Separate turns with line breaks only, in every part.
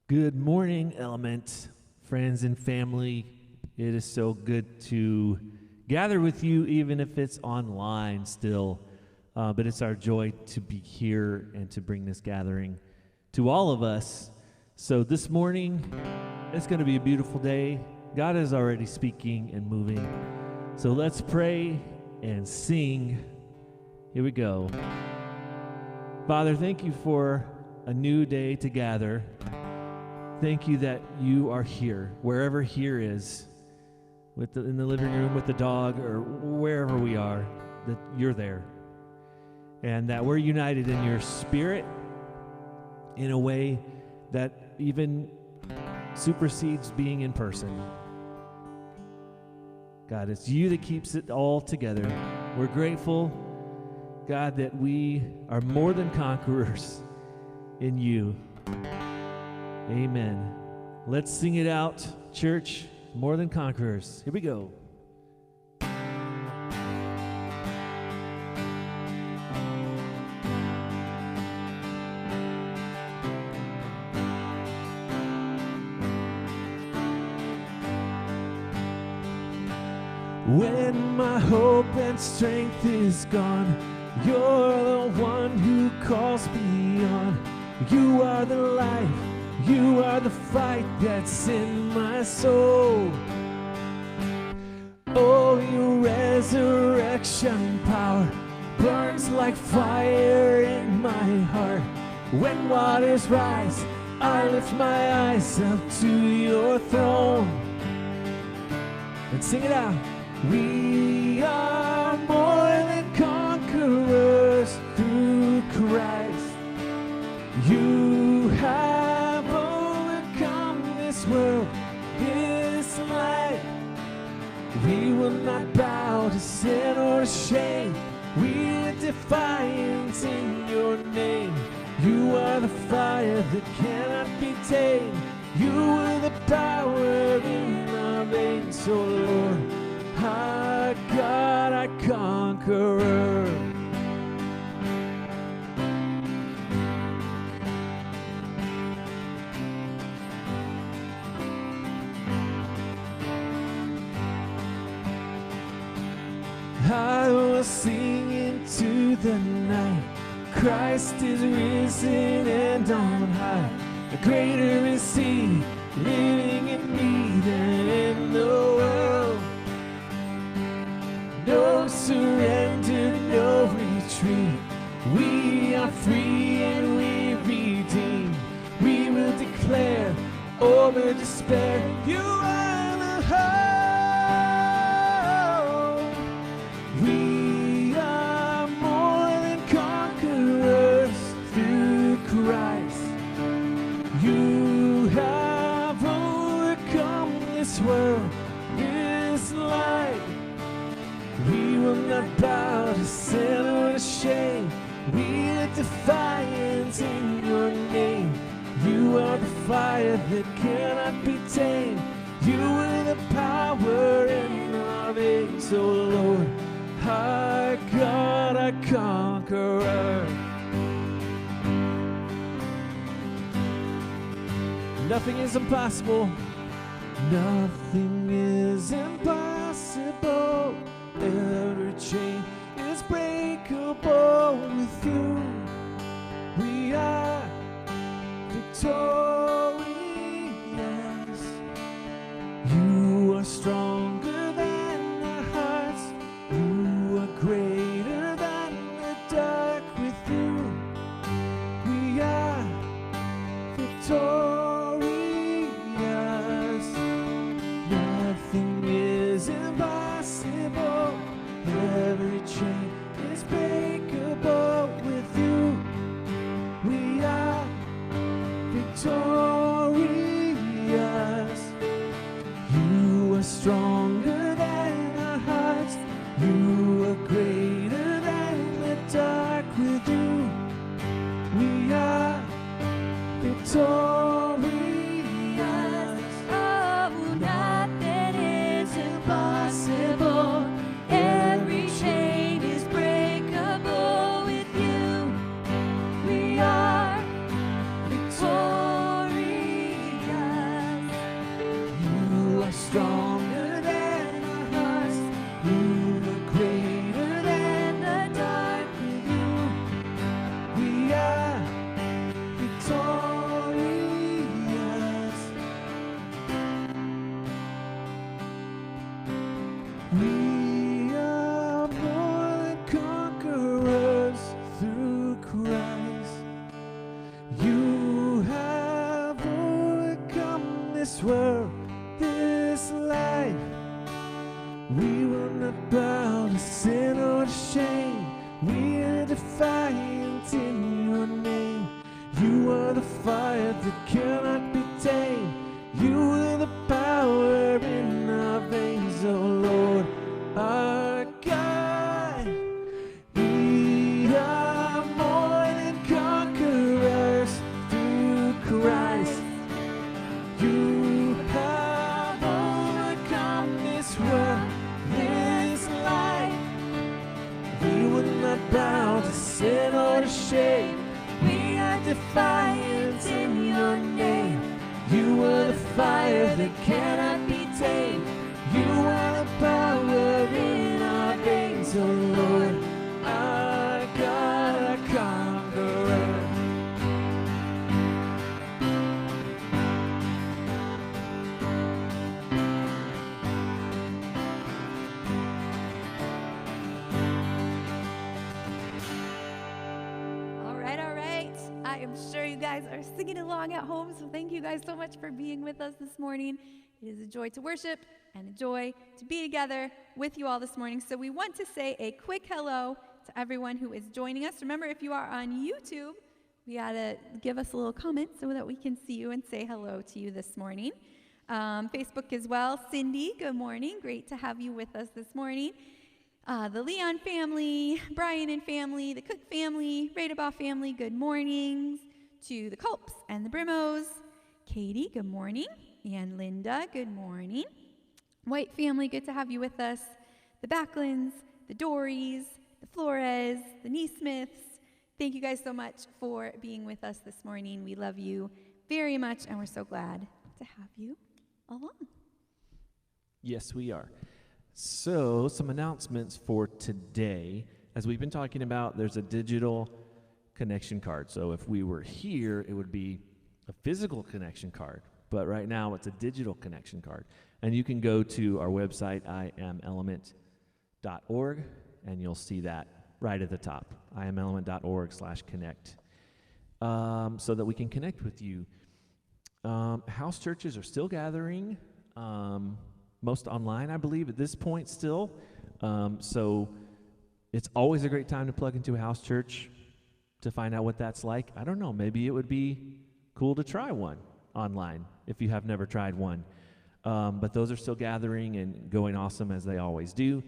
Good morning, Element, friends and family. It is so good to gather with you, even if it's online still. But it's our joy to be here and to bring this gathering to all of us. So this morning, it's going to be a beautiful day. God is already speaking and moving. So let's pray and sing. Here we go. Father, thank you for a new day to gather. Thank you that you are here, wherever here is, in the living room with the dog or wherever we are, that you're there. And that we're united in your spirit in a way that even supersedes being in person. God, it's you that keeps it all together. We're grateful, God, that we are more than conquerors in you. Amen. Let's sing it out, church. More than conquerors. Here we go. When my hope and strength is gone, you're the one who calls me on. You are the life. You are the fight that's in my soul. Oh, your resurrection power burns like fire in my heart. When waters rise, I lift my eyes up to your throne. And sing it out. We are more than conquerors through Christ. You have world, this life. We will not bow to sin or shame. We are defiant in your name. You are the fire that cannot be tamed. You are the power in our veins. So Lord, our God, our conqueror. I will sing into the night. Christ is risen and on high. Greater is he living in me than in the world. No surrender, no retreat. We are free and we redeemed. We will declare over despair, you are the hope. We are more than conquerors through Christ. You have overcome this world, this life. We will not bow to sin or to shame. We are defiant in your name. You are the fire that cannot be tamed. You are the power in our veins, oh Lord. Our God, our conqueror. Nothing is impossible. Nothing is impossible. Every chain is breakable with you. We are victorious. You are stronger than our hearts. You are greater than the dark. With you, we are victorious. Nothing is impossible. Every chain is breakable with you. We are victorious. this world, this life. We will not bow to sin or to shame. We are defiant in your name. You are the fire that cannot be tamed. You are the power in our veins, oh Lord, our God. We are more than conquerors through Christ. You have overcome this world, this life. We will not bow to sin or to shame. We are defiant in your name. You are the fire that cannot be tamed. You are the power in our veins, oh Lord, our God, our conqueror.
All right. I am sure you guys are singing along at home, so thank you guys so much for being with us this morning. It is a joy to worship and a joy to be together with you all this morning. So we want to say a quick hello to everyone who is joining us. Remember, if you are on YouTube, we got to give us a little comment so that we can see you and say hello to you this morning. Facebook as well. Cindy, good morning. Great to have you with us this morning. The Leon family, Brian and family, the Cook family, Radebaugh family, good mornings. To the Culps and the Brimos. Katie, good morning. And Linda, good morning. White family, good to have you with us. The Backlands, the Dorries, the Flores, the Neesmiths. Thank you guys so much for being with us this morning. We love you very much, and we're so glad to have you along.
Yes, we are. So, some announcements for today. As we've been talking about, there's a digital connection card. So if we were here, it would be a physical connection card. But right now, it's a digital connection card. And you can go to our website, iamelement.org, and you'll see that right at the top, iamelement.org/connect, so that we can connect with you. House churches are still gathering, most online, I believe, at this point still. So it's always a great time to plug into a house church to find out what that's like. I don't know, maybe it would be cool to try one online if you have never tried one. But those are still gathering and going awesome as they always do.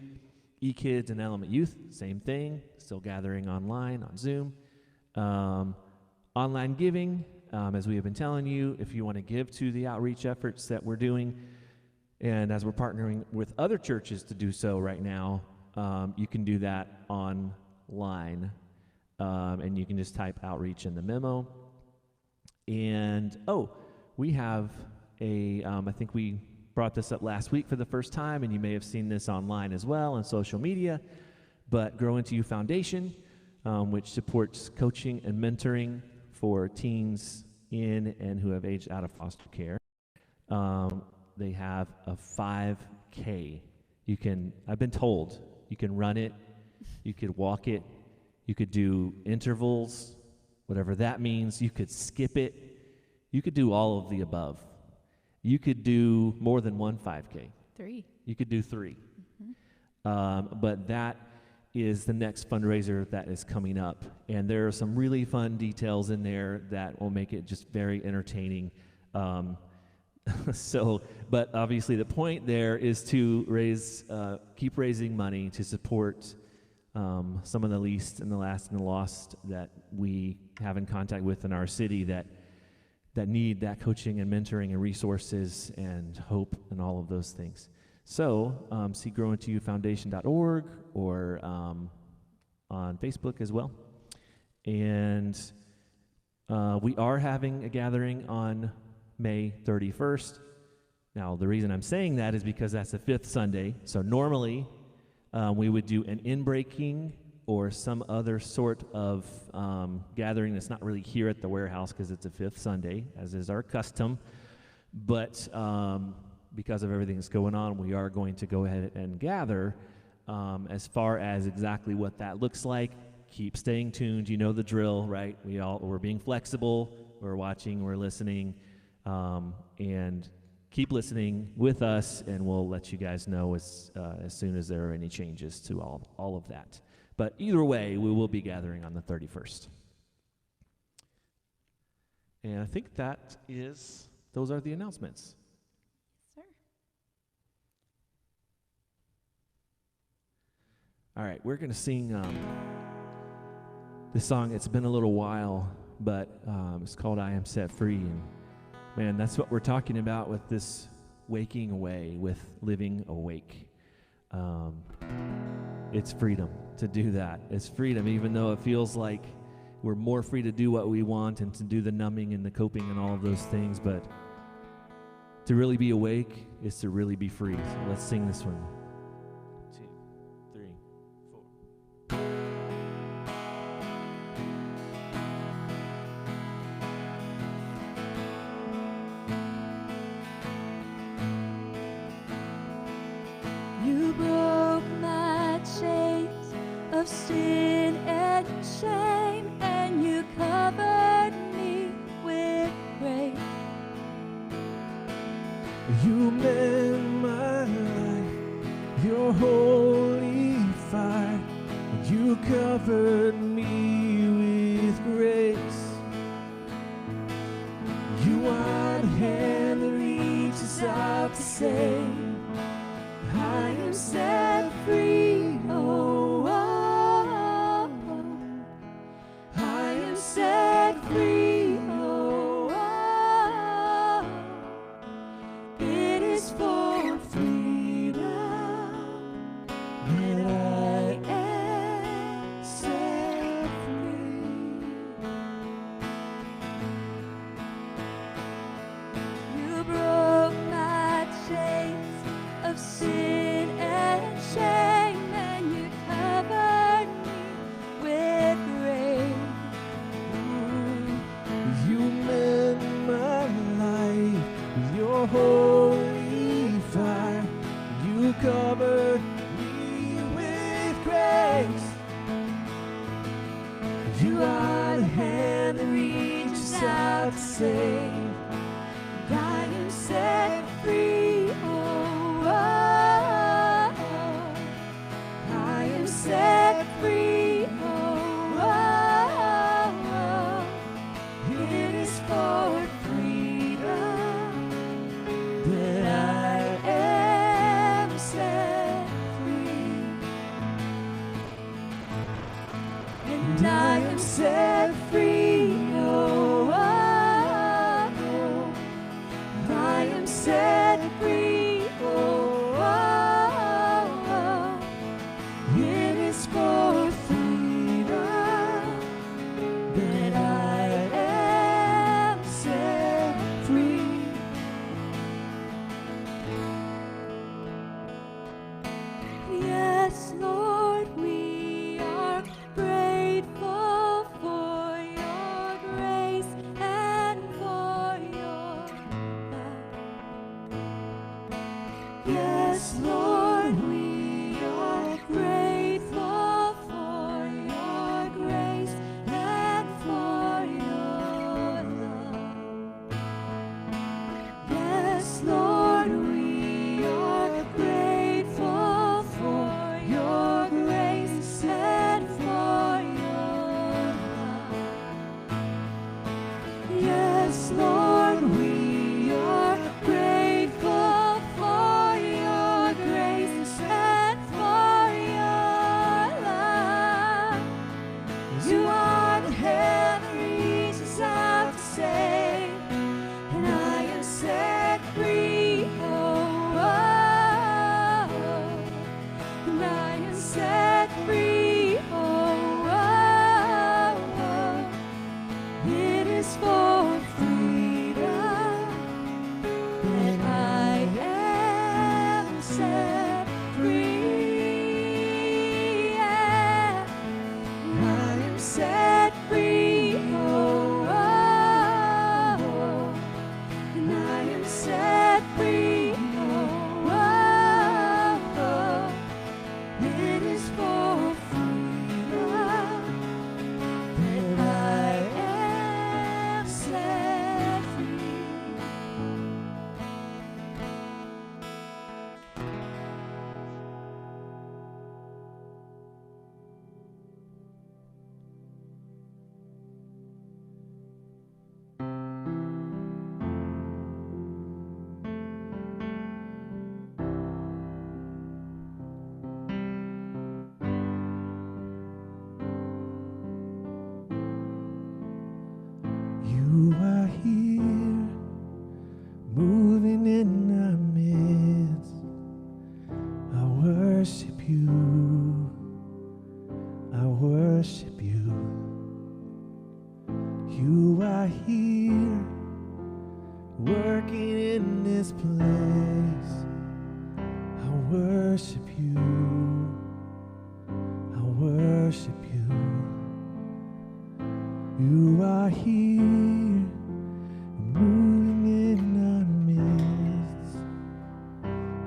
eKids and Element Youth, same thing, still gathering online on Zoom. Online giving, as we have been telling you, if you want to give to the outreach efforts that we're doing, and as we're partnering with other churches to do so right now, you can do that online. And you can just type outreach in the memo. And, we have I think we brought this up last week for the first time, and you may have seen this online as well on social media, but Grow Into You Foundation, which supports coaching and mentoring for teens in and who have aged out of foster care. They have a 5K. I've been told, you can run it, you could walk it, you could do intervals, whatever that means. You could skip it. You could do all of the above. You could do more than one 5K.
3.
You could do 3. But that is the next fundraiser that is coming up. And there are some really fun details in there that will make it just very entertaining. But obviously the point there is to keep raising money to support some of the least and the last and the lost that we have in contact with in our city that need that coaching and mentoring and resources and hope and all of those things. So see growintoyoufoundation.org or on Facebook as well. And we are having a gathering on May 31st. Now, the reason I'm saying that is because that's the 5th Sunday. So normally, we would do an in-breaking or some other sort of gathering that's not really here at the warehouse because it's a 5th Sunday, as is our custom. But because of everything that's going on, we are going to go ahead and gather. As far as exactly what that looks like, keep staying tuned. You know the drill, right? We're being flexible. We're watching. We're listening. And keep listening with us, and we'll let you guys know as soon as there are any changes to all of that. But either way, we will be gathering on the 31st. And I think those are the announcements.
Sir.
All right, we're going to sing this song. It's been a little while, but it's called I Am Set Free. And man, that's what we're talking about with this waking away, with living awake. It's freedom to do that. It's freedom, even though it feels like we're more free to do what we want and to do the numbing and the coping and all of those things. But to really be awake is to really be free. So let's sing this one. 2, 3, 4.
You broke my chains of sin and shame, and you covered me with grace.
You mend my life, your holy fire. You covered me with grace. You are the hand that reaches out to save. I am set free. Oh, oh, oh. I am set free. Oh, oh, oh. It is for freedom that I am set free. You broke my chains of sin and shame, and you covered me with grace. You mend my life with your holy fire. You covered me with grace. You are the hand that reaches out to save. I am set free. Oh, oh, oh. I am set free. Oh, oh, oh. It is for freedom that I am set free. And I am set free. Oh, oh, oh. I am set free. Oh, oh, oh. It is for freedom that I am set free.
Yes, Lord, we are grateful for your grace and for your love.
moving in our midst. I worship you. I worship you. You are here, working in this place. I worship you. I worship you. You are here, moving in our midst.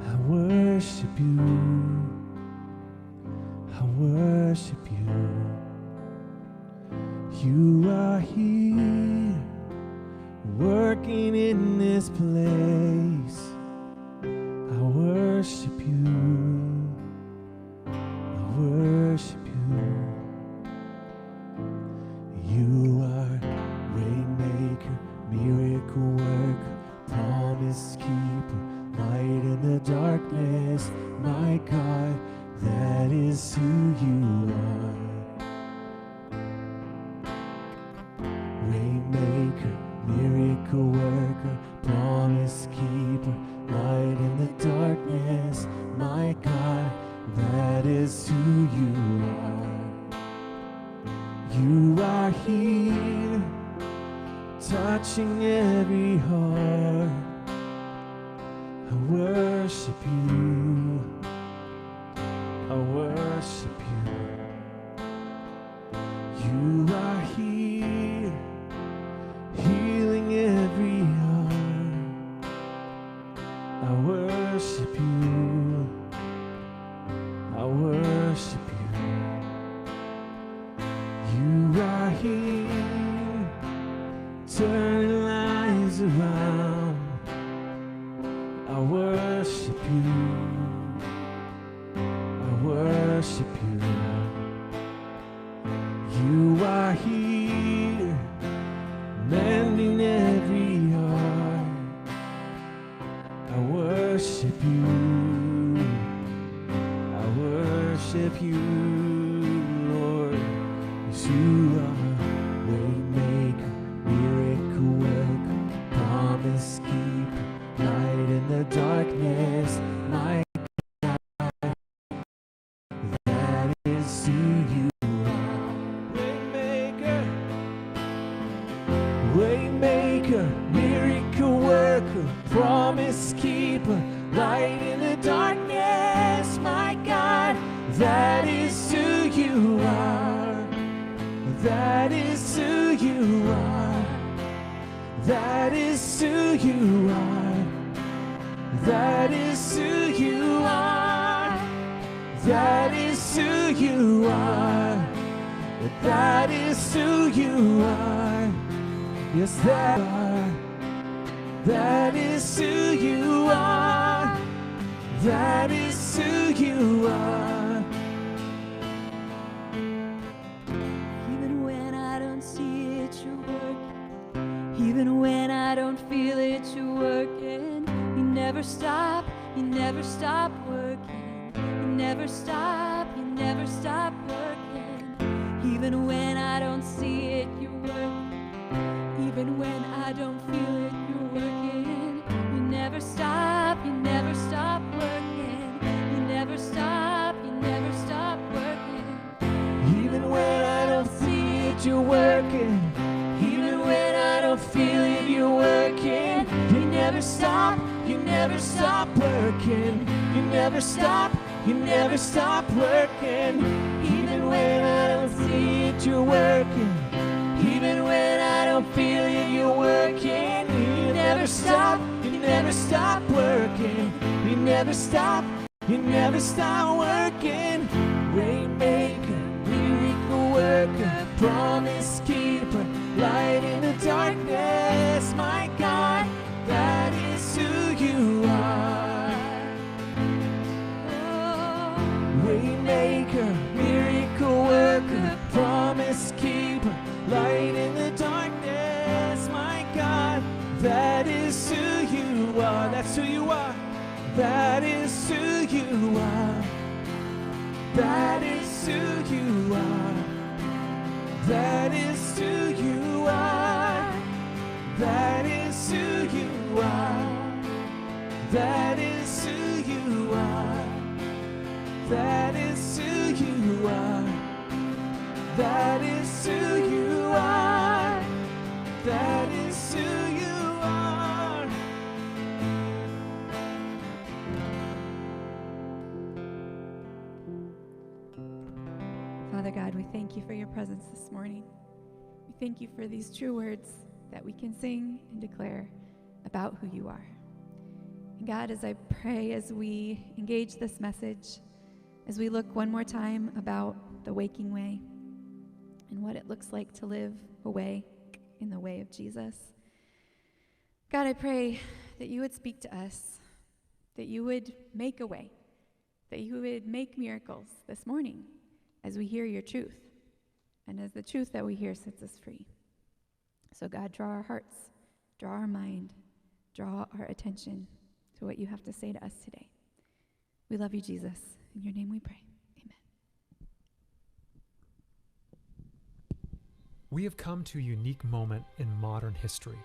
I worship you. I worship you. You are here, working in this place. I worship you. I worship you. You are Waymaker, miracle worker, promise keeper, light in the darkness. My God, that is who you are. Waymaker, miracle worker, promise keeper, light in the darkness. My God, that is who you are. You are here, touching every heart. I worship you. I worship you. You are here, healing every heart. I worship you. I worship you. You are here, turning lives around. I worship you. I worship you. You are here, mending every heart. I worship you. I worship you, Lord. Yes, you are Waymaker, miracle worker, promise keeper, light in the darkness. My God, that is who you are. Waymaker, Waymaker, miracle worker, promise keeper, light in the darkness. My God, that is who you are. That is who you are. That is who you are. That is who you are. That is who you are. That is who you are. Yes, that are. That is who you are. That is who you are.
Even when I don't see it, you're working. Even when I don't feel it, you're working. You never stop working. You never stop working. Even when I don't see it, you're working. Even when I don't feel it, you're working. You never stop working. You never stop working.
Even when I don't see it, you're working. Even when I don't feel it, you're working. You never stop working. You never stop working. Even when I don't see it, you're working. Even when I don't feel it, you're working. You never stop working. You never stop working. Waymaker, miracle worker, promise keeper, light in the darkness. My God, that is who you are. Waymaker, miracle worker, promise keeper, light in the darkness. My God, that is who you are. That's who you are. That is who you are. That is who you are. That is who you are. That is who you are.
God, we thank you for your presence this morning. We thank you for these true words that we can sing and declare about who you are. And God, as I pray, as we engage this message, as we look one more time about the waking way and what it looks like to live awake in the way of Jesus, God, I pray that you would speak to us, that you would make a way, that you would make miracles this morning as we hear your truth, and as the truth that we hear sets us free. So God, draw our hearts, draw our mind, draw our attention to what you have to say to us today. We love you, Jesus. In your name we pray. Amen.
We have come to a unique moment in modern history,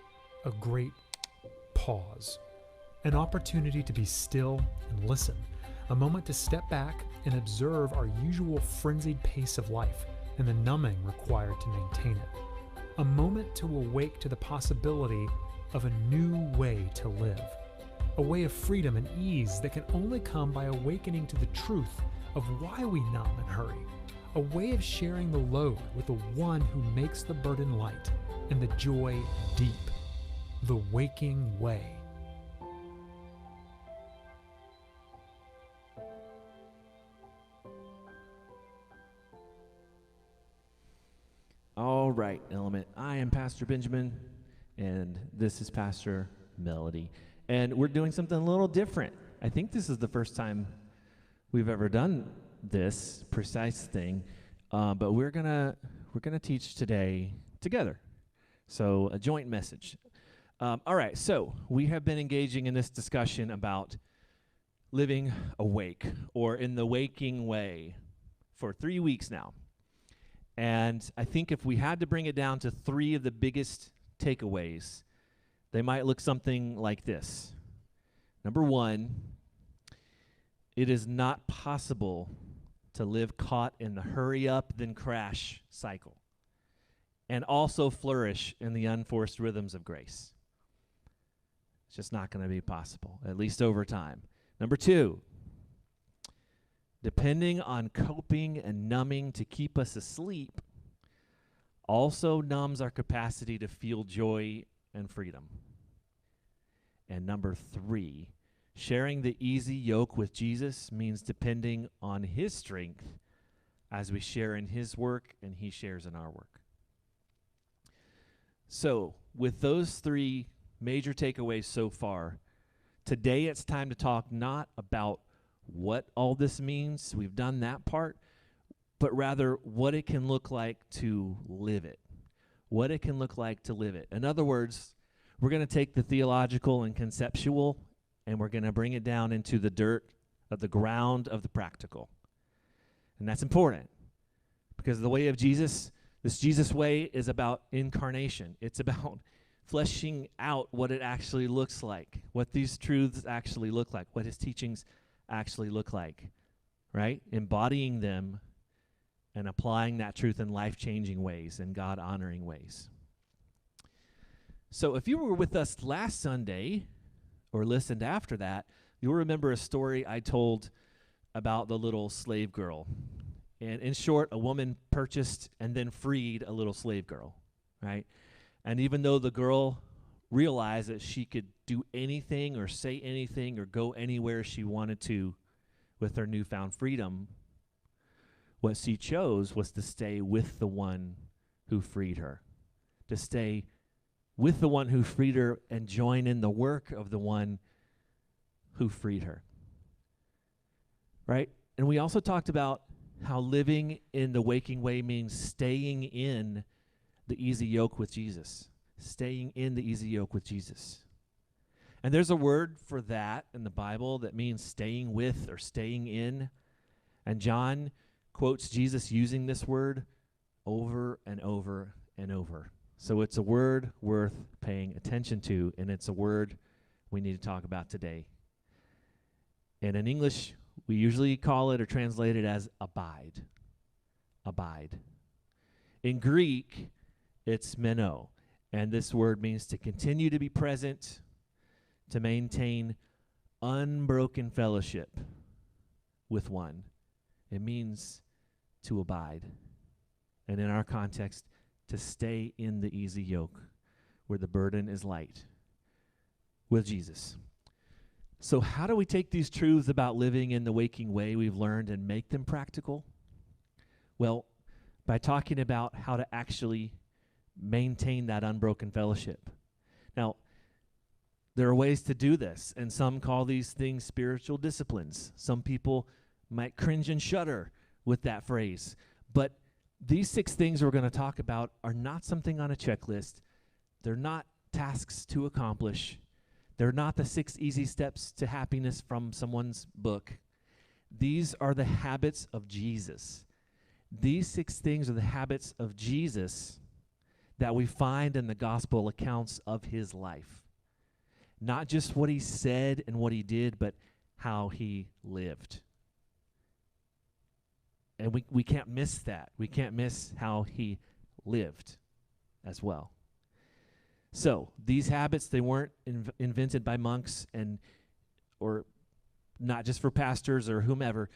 a great pause, an opportunity to be still and listen, a moment to step back and observe our usual frenzied pace of life and the numbing required to maintain it, a moment to awake to the possibility of a new way to live, a way of freedom and ease that can only come by awakening to the truth of why we numb and hurry, a way of sharing the load with the one who makes the burden light and the joy deep, the waking way.
All right, Element. I am Pastor Benjamin, and this is Pastor Melody. And we're doing something a little different. I think this is the first time we've ever done this precise thing, but we're gonna teach today together. So a joint message. All right, so we have been engaging in this discussion about living awake or in the waking way for 3 weeks now. And I think if we had to bring it down to 3 of the biggest takeaways, they might look something like this. Number 1, it is not possible to live caught in the hurry up then crash cycle and also flourish in the unforced rhythms of grace. It's just not going to be possible, at least over time. Number 2, depending on coping and numbing to keep us asleep also numbs our capacity to feel joy and freedom. And number 3, sharing the easy yoke with Jesus means depending on his strength as we share in his work and he shares in our work. So, with those 3 major takeaways so far, today it's time to talk not about what all this means, we've done that part, but rather what it can look like to live it. What it can look like to live it. In other words, we're going to take the theological and conceptual and we're going to bring it down into the dirt of the ground of the practical. And that's important because the way of Jesus, this Jesus way is about incarnation. It's about fleshing out what it actually looks like, what these truths actually look like, what his teachings actually look like, right? Embodying them and applying that truth in life-changing ways and God-honoring ways. So if you were with us last Sunday or listened after that, you'll remember a story I told about the little slave girl. And in short, a woman purchased and then freed a little slave girl, right? And even though the girl realized that she could do anything or say anything or go anywhere she wanted to with her newfound freedom, what she chose was to stay with the one who freed her, to stay with the one who freed her and join in the work of the one who freed her, right? And we also talked about how living in the waking way means staying in the easy yoke with Jesus. Staying in the easy yoke with Jesus. And there's a word for that in the Bible that means staying with or staying in. And John quotes Jesus using this word over and over and over. So it's a word worth paying attention to, and it's a word we need to talk about today. And in English, we usually call it or translate it as abide. Abide. In Greek, it's meno. And this word means to continue to be present, to maintain unbroken fellowship with one. It means to abide. and in our context, to stay in the easy yoke where the burden is light with Jesus. So how do we take these truths about living in the waking way we've learned and make them practical? Well, by talking about how to actually maintain that unbroken fellowship. Now, there are ways to do this, and some call these things spiritual disciplines. Some people might cringe and shudder with that phrase. But these 6 things we're going to talk about are not something on a checklist. They're not tasks to accomplish. They're not the 6 easy steps to happiness from someone's book. These are the habits of Jesus. These 6 things are the habits of Jesus that we find in the gospel accounts of his life. Not just what he said and what he did, but how he lived. And we can't miss that. We can't miss how he lived as well. So these habits, they weren't invented by monks or not just for pastors or whomever.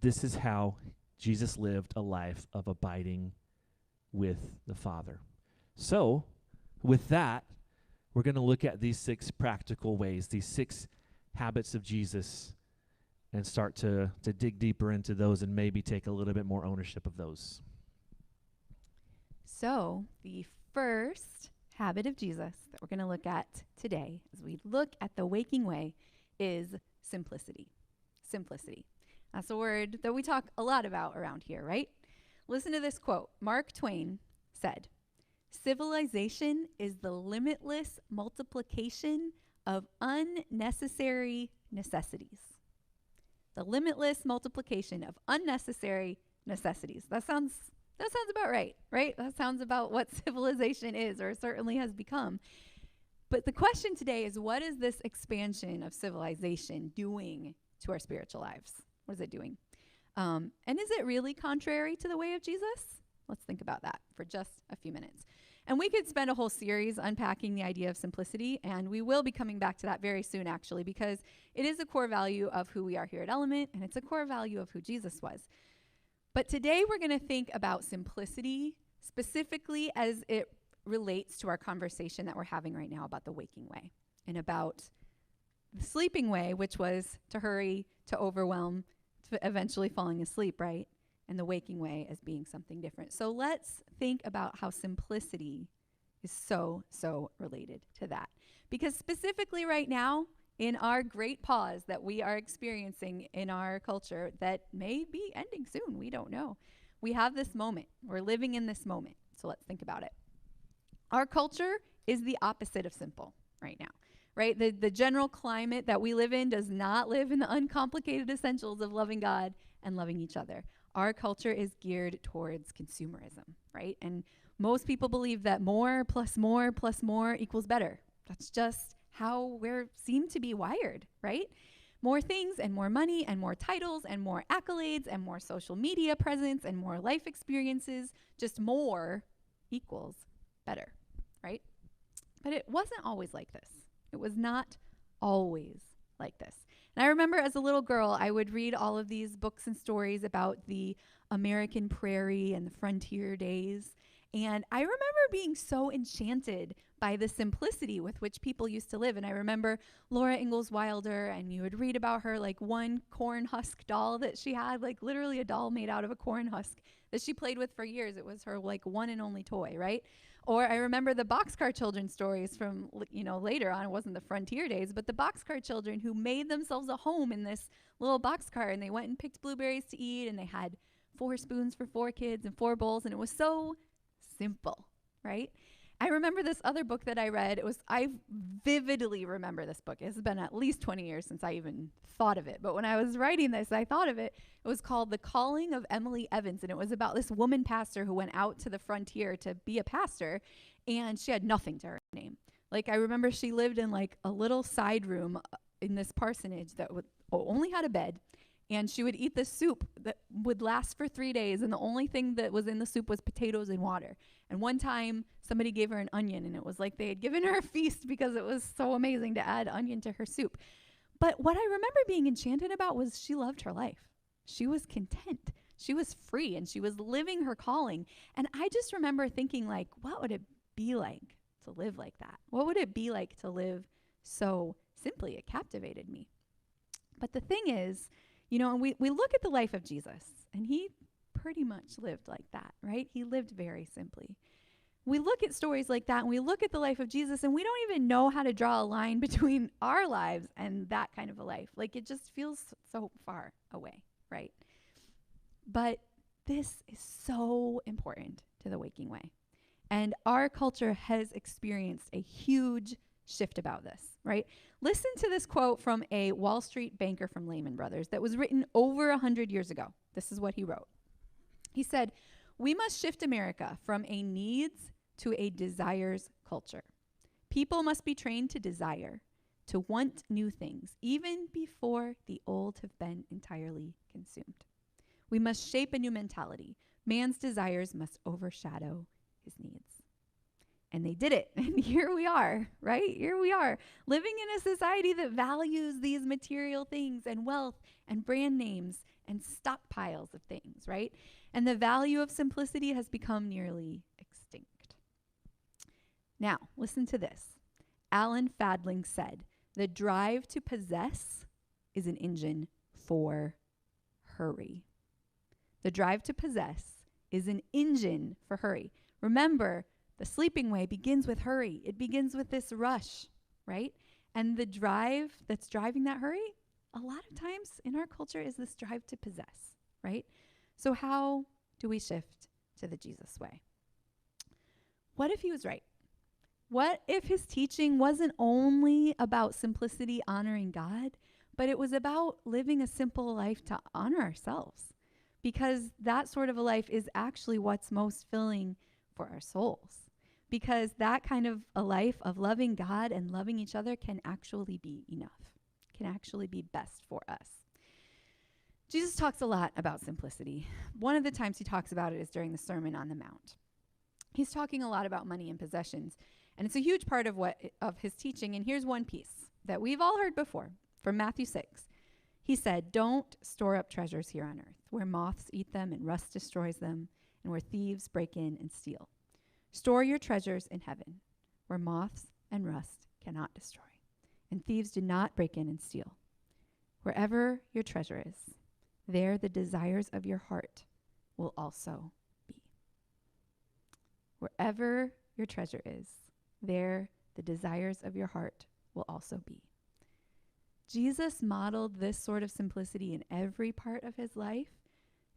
This is how Jesus lived a life of abiding with the Father. So with that, we're going to look at these 6 practical ways, these 6 habits of Jesus, and start to dig deeper into those and maybe take a little bit more ownership of those.
So the first habit of Jesus that we're going to look at today as we look at the waking way is simplicity. Simplicity. That's a word that we talk a lot about around here, right? Listen to this quote. Mark Twain said, "Civilization is the limitless multiplication of unnecessary necessities." The limitless multiplication of unnecessary necessities. That sounds about right? That sounds about what civilization is, or certainly has become. But the question today is, what is this expansion of civilization doing to our spiritual lives? What is it doing? And is it really contrary to the way of Jesus? Let's think about that for just a few minutes. And we could spend a whole series unpacking the idea of simplicity, and we will be coming back to that very soon, actually, because it is a core value of who we are here at Element, and it's a core value of who Jesus was. But today we're going to think about simplicity specifically as it relates to our conversation that we're having right now about the waking way and about the sleeping way, which was to hurry, to overwhelm, to eventually falling asleep, right? And the waking way as being something different. So let's think about how simplicity is so related to that. Because specifically right now, in our great pause that we are experiencing in our culture that may be ending soon, we don't know. We have this moment. We're living in this moment. So let's think about it. Our culture is the opposite of simple right now, right? The general climate that we live in does not live in the uncomplicated essentials of loving God and loving each other. Our culture is geared towards consumerism, right? And most people believe that more plus more plus more equals better. That's just how we seem to be wired, right? More things and more money and more titles and more accolades and more social media presence and more life experiences, just more equals better, right? But it wasn't always like this. It was not always like this. And I remember as a little girl, I would read all of these books and stories about the American prairie and the frontier days. And I remember being so enchanted by the simplicity with which people used to live. And I remember Laura Ingalls Wilder, and you would read about her, like one corn husk doll that she had, like literally a doll made out of a corn husk that she played with for years. It was her like one and only toy, right? Or I remember the Boxcar Children stories from, later on. It wasn't the frontier days, but the Boxcar Children who made themselves a home in this little boxcar, and they went and picked blueberries to eat, and they had 4 spoons for 4 kids and 4 bowls, and it was so simple, right? I remember this other book that I read. I vividly remember this book. It's been at least 20 years since I even thought of it. But when I was writing this, I thought of it. It was called The Calling of Emily Evans. And it was about this woman pastor who went out to the frontier to be a pastor. And she had nothing to her name. Like, I remember she lived in like a little side room in this parsonage that only had a bed. And she would eat this soup that would last for 3 days. And the only thing that was in the soup was potatoes and water. And one time somebody gave her an onion, and it was like they had given her a feast because it was so amazing to add onion to her soup. But what I remember being enchanted about was she loved her life. She was content. She was free and she was living her calling. And I just remember thinking, like, what would it be like to live like that? What would it be like to live so simply? It captivated me. But the thing is, and we look at the life of Jesus, and he pretty much lived like that, right? He lived very simply. We look at stories like that, and we look at the life of Jesus, and we don't even know how to draw a line between our lives and that kind of a life. Like, it just feels so far away, right? But this is so important to the Waking Way. And our culture has experienced a huge shift about this, right? Listen to this quote from a Wall Street banker from Lehman Brothers that was written over 100 years ago. This is what he wrote. He said, "We must shift America from a needs to a desires culture. People must be trained to desire, to want new things, even before the old have been entirely consumed. We must shape a new mentality. Man's desires must overshadow his needs." And they did it. And here we are, right? Here we are, living in a society that values these material things and wealth and brand names and stockpiles of things, right? And the value of simplicity has become nearly extinct. Now, listen to this. Alan Fadling said, "The drive to possess is an engine for hurry." The drive to possess is an engine for hurry. Remember, the sleeping way begins with hurry. It begins with this rush, right? And the drive that's driving that hurry, a lot of times in our culture, is this drive to possess, right? So how do we shift to the Jesus way? What if he was right? What if his teaching wasn't only about simplicity, honoring God, but it was about living a simple life to honor ourselves? Because that sort of a life is actually what's most filling for our souls. Because that kind of a life of loving God and loving each other can actually be enough, can actually be best for us. Jesus talks a lot about simplicity. One of the times he talks about it is during the Sermon on the Mount. He's talking a lot about money and possessions, and it's a huge part of his teaching. And here's one piece that we've all heard before from Matthew 6. He said, "Don't store up treasures here on earth, where moths eat them and rust destroys them, and where thieves break in and steal. Store your treasures in heaven, where moths and rust cannot destroy, and thieves do not break in and steal. Wherever your treasure is, there the desires of your heart will also be." Wherever your treasure is, there the desires of your heart will also be. Jesus modeled this sort of simplicity in every part of his life,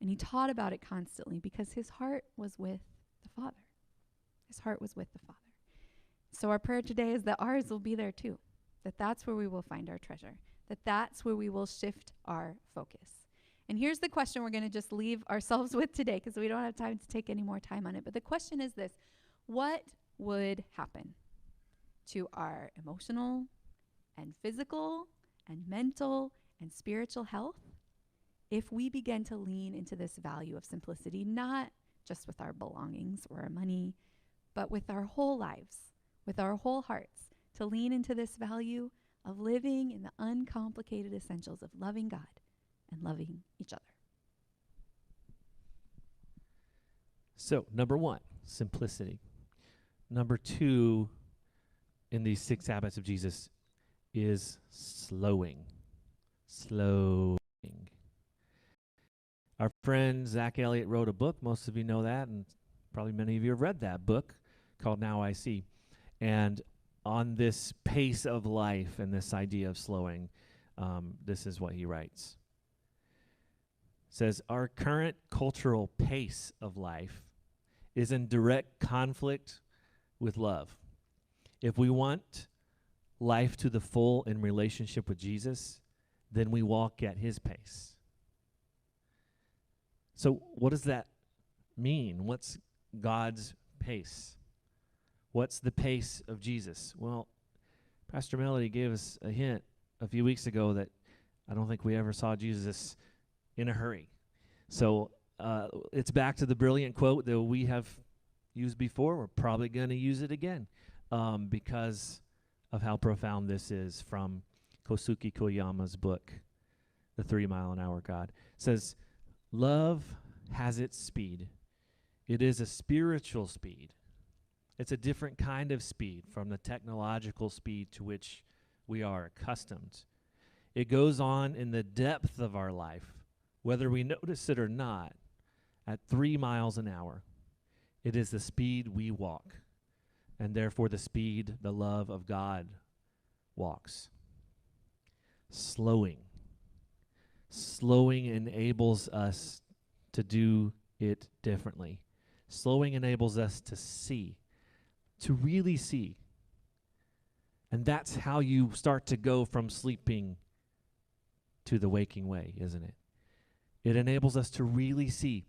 and he taught about it constantly because his heart was with the Father. His heart was with the Father. So our prayer today is that ours will be there too, that that's where we will find our treasure, that that's where we will shift our focus. And here's the question we're going to just leave ourselves with today because we don't have time to take any more time on it. But the question is this: what would happen to our emotional and physical and mental and spiritual health if we begin to lean into this value of simplicity, not just with our belongings or our money, but with our whole lives, with our whole hearts, to lean into this value of living in the uncomplicated essentials of loving God and loving each other?
So, number one, simplicity. Number two, in these 6 habits of Jesus, is slowing. Slowing. Our friend Zach Elliott wrote a book. Most of you know that, and probably many of you have read that book, called Now I See. And on this pace of life and this idea of slowing, this is what he writes. It says, "Our current cultural pace of life is in direct conflict with love. If we want life to the full in relationship with Jesus, then we walk at his pace." So what does that mean? What's God's pace? What's the pace of Jesus? Well, Pastor Melody gave us a hint a few weeks ago that I don't think we ever saw Jesus in a hurry. So it's back to the brilliant quote that we have used before. We're probably going to use it again because of how profound this is, from Kosuke Koyama's book, The 3 Mile an Hour God. It says, "Love has its speed. It is a spiritual speed. It's a different kind of speed from the technological speed to which we are accustomed. It goes on in the depth of our life, whether we notice it or not, at 3 miles an hour. It is the speed we walk, and therefore the speed the love of God walks. Slowing. Slowing enables us to do it differently. Slowing enables us to see, to really see. And that's how you start to go from sleeping to the waking way, isn't it? It enables us to really see.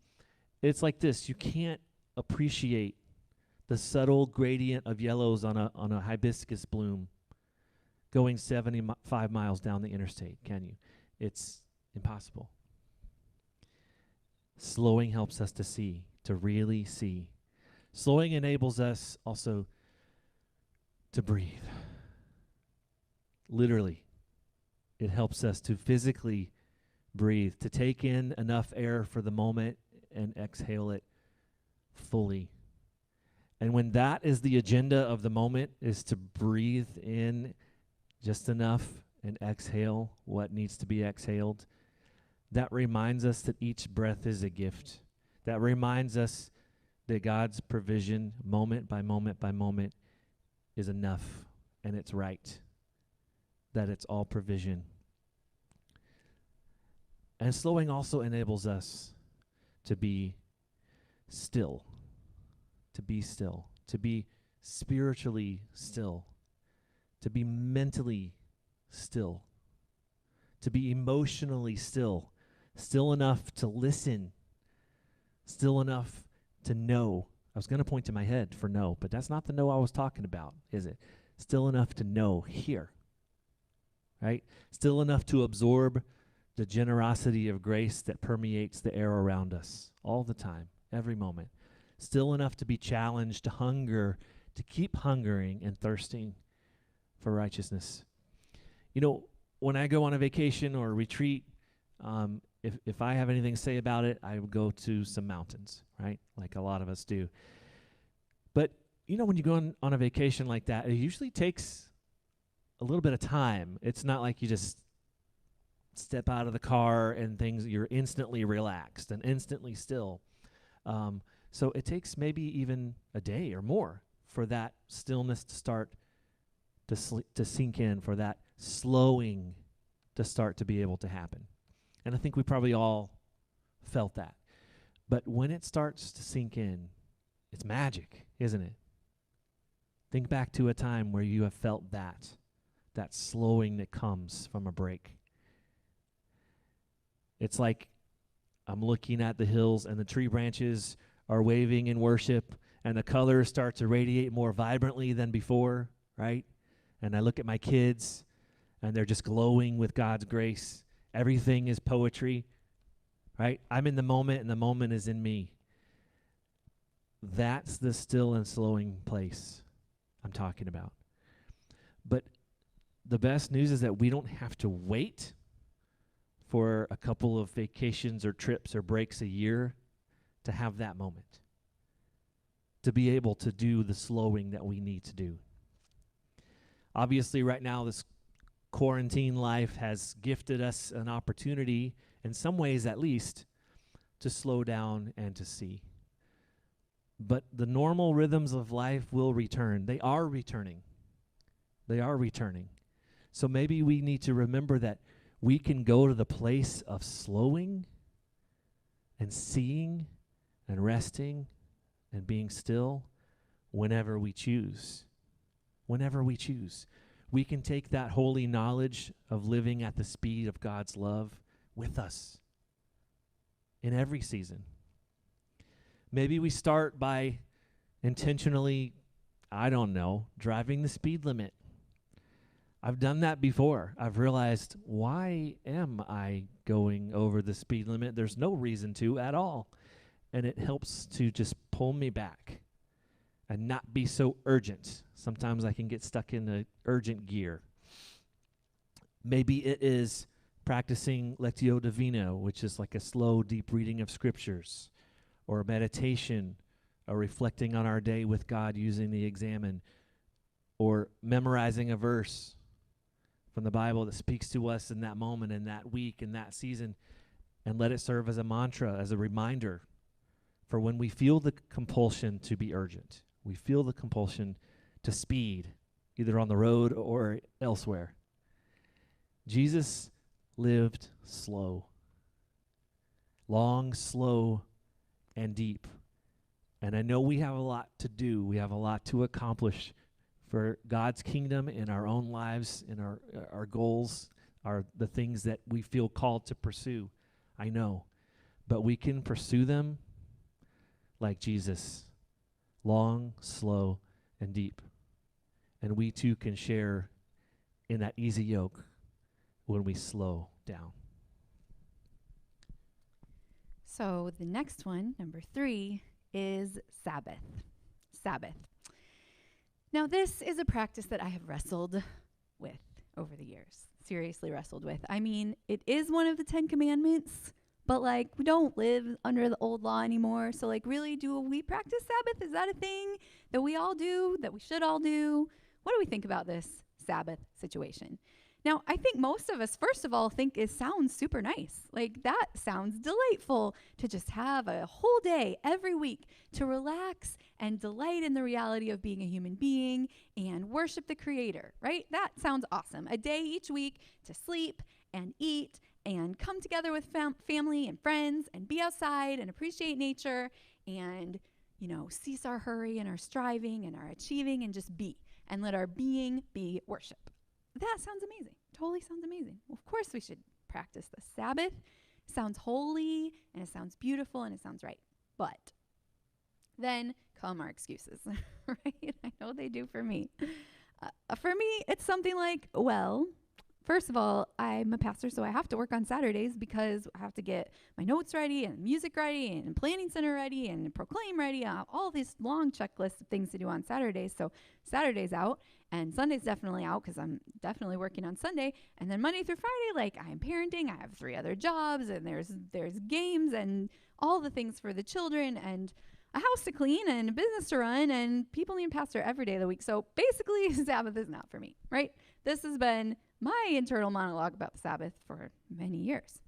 It's like this. You can't appreciate the subtle gradient of yellows on a hibiscus bloom going 75 miles down the interstate, can you? It's impossible. Slowing helps us to see, to really see. Slowing enables us also to breathe. Literally, it helps us to physically breathe, to take in enough air for the moment and exhale it fully. And when that is the agenda of the moment, is to breathe in just enough and exhale what needs to be exhaled, that reminds us that each breath is a gift. That reminds us that God's provision, moment by moment by moment, is enough and it's right. That it's all provision. And slowing also enables us to be still, to be still, to be spiritually still, to be mentally still, to be emotionally still, still enough to listen, still enough to know. I was going to point to my head for no, but that's not the no I was talking about, is it? Still enough to know here, right? Still enough to absorb the generosity of grace that permeates the air around us all the time, every moment. Still enough to be challenged to hunger, to keep hungering and thirsting for righteousness. You know, when I go on a vacation or a retreat, if I have anything to say about it, I would go to some mountains, right? Like a lot of us do. But, you know, when you go on a vacation like that, it usually takes a little bit of time. It's not like you just step out of the car and you're instantly relaxed and instantly still. So it takes maybe even a day or more for that stillness to start to sink in, for that slowing to start to be able to happen. And I think we probably all felt that. But when it starts to sink in, it's magic, isn't it? Think back to a time where you have felt that slowing that comes from a break. It's like I'm looking at the hills and the tree branches are waving in worship and the colors start to radiate more vibrantly than before, right? And I look at my kids and they're just glowing with God's grace. Everything is poetry, right? I'm in the moment and the moment is in me. That's the still and slowing place I'm talking about. But the best news is that we don't have to wait for a couple of vacations or trips or breaks a year to have that moment, to be able to do the slowing that we need to do. Obviously, right now, this quarantine life has gifted us an opportunity, in some ways at least, to slow down and to see. But the normal rhythms of life will return. They are returning. They are returning. So maybe we need to remember that we can go to the place of slowing and seeing and resting and being still whenever we choose. Whenever we choose. We can take that holy knowledge of living at the speed of God's love with us in every season. Maybe we start by intentionally, driving the speed limit. I've done that before. I've realized, why am I going over the speed limit? There's no reason to at all. And it helps to just pull me back and not be so urgent. Sometimes I can get stuck in the urgent gear. Maybe it is practicing Lectio Divina, which is like a slow, deep reading of scriptures, or meditation, or reflecting on our day with God using the Examen, or memorizing a verse from the Bible that speaks to us in that moment, in that week, in that season, and let it serve as a mantra, as a reminder for when we feel the compulsion to be urgent. We feel the compulsion to speed, either on the road or elsewhere. Jesus lived slow, long, slow, and deep. And I know we have a lot to do. We have a lot to accomplish for God's kingdom in our own lives, in our goals, the things that we feel called to pursue. I know. But we can pursue them like Jesus, long, slow, and deep. And we too can share in that easy yoke when we slow down.
So the next one, number 3, is Sabbath. Sabbath. Now, this is a practice that I have wrestled with over the years. Seriously wrestled with. I mean, it is one of the 10 Commandments, but like, we don't live under the old law anymore. So like, really, do we practice Sabbath? Is that a thing that we all do, that we should all do? What do we think about this Sabbath situation? Now, I think most of us, first of all, think it sounds super nice. Like, that sounds delightful to just have a whole day every week to relax and delight in the reality of being a human being and worship the Creator, right? That sounds awesome. A day each week to sleep and eat and come together with family and friends and be outside and appreciate nature and, cease our hurry and our striving and our achieving and just be, and let our being be worship. That sounds amazing. Totally sounds amazing. Well, of course we should practice the Sabbath. It sounds holy, and it sounds beautiful, and it sounds right. But then come our excuses, right? I know they do for me. For me, it's something like, well, first of all, I'm a pastor, so I have to work on Saturdays because I have to get my notes ready and music ready and planning center ready and proclaim ready. All these long checklists of things to do on Saturdays. So Saturday's out and Sunday's definitely out because I'm definitely working on Sunday. And then Monday through Friday, like, I'm parenting. I have 3 other jobs and there's games and all the things for the children and a house to clean and a business to run, and people need a pastor every day of the week. So basically, Sabbath is not for me, right? This has been my internal monologue about the Sabbath for many years.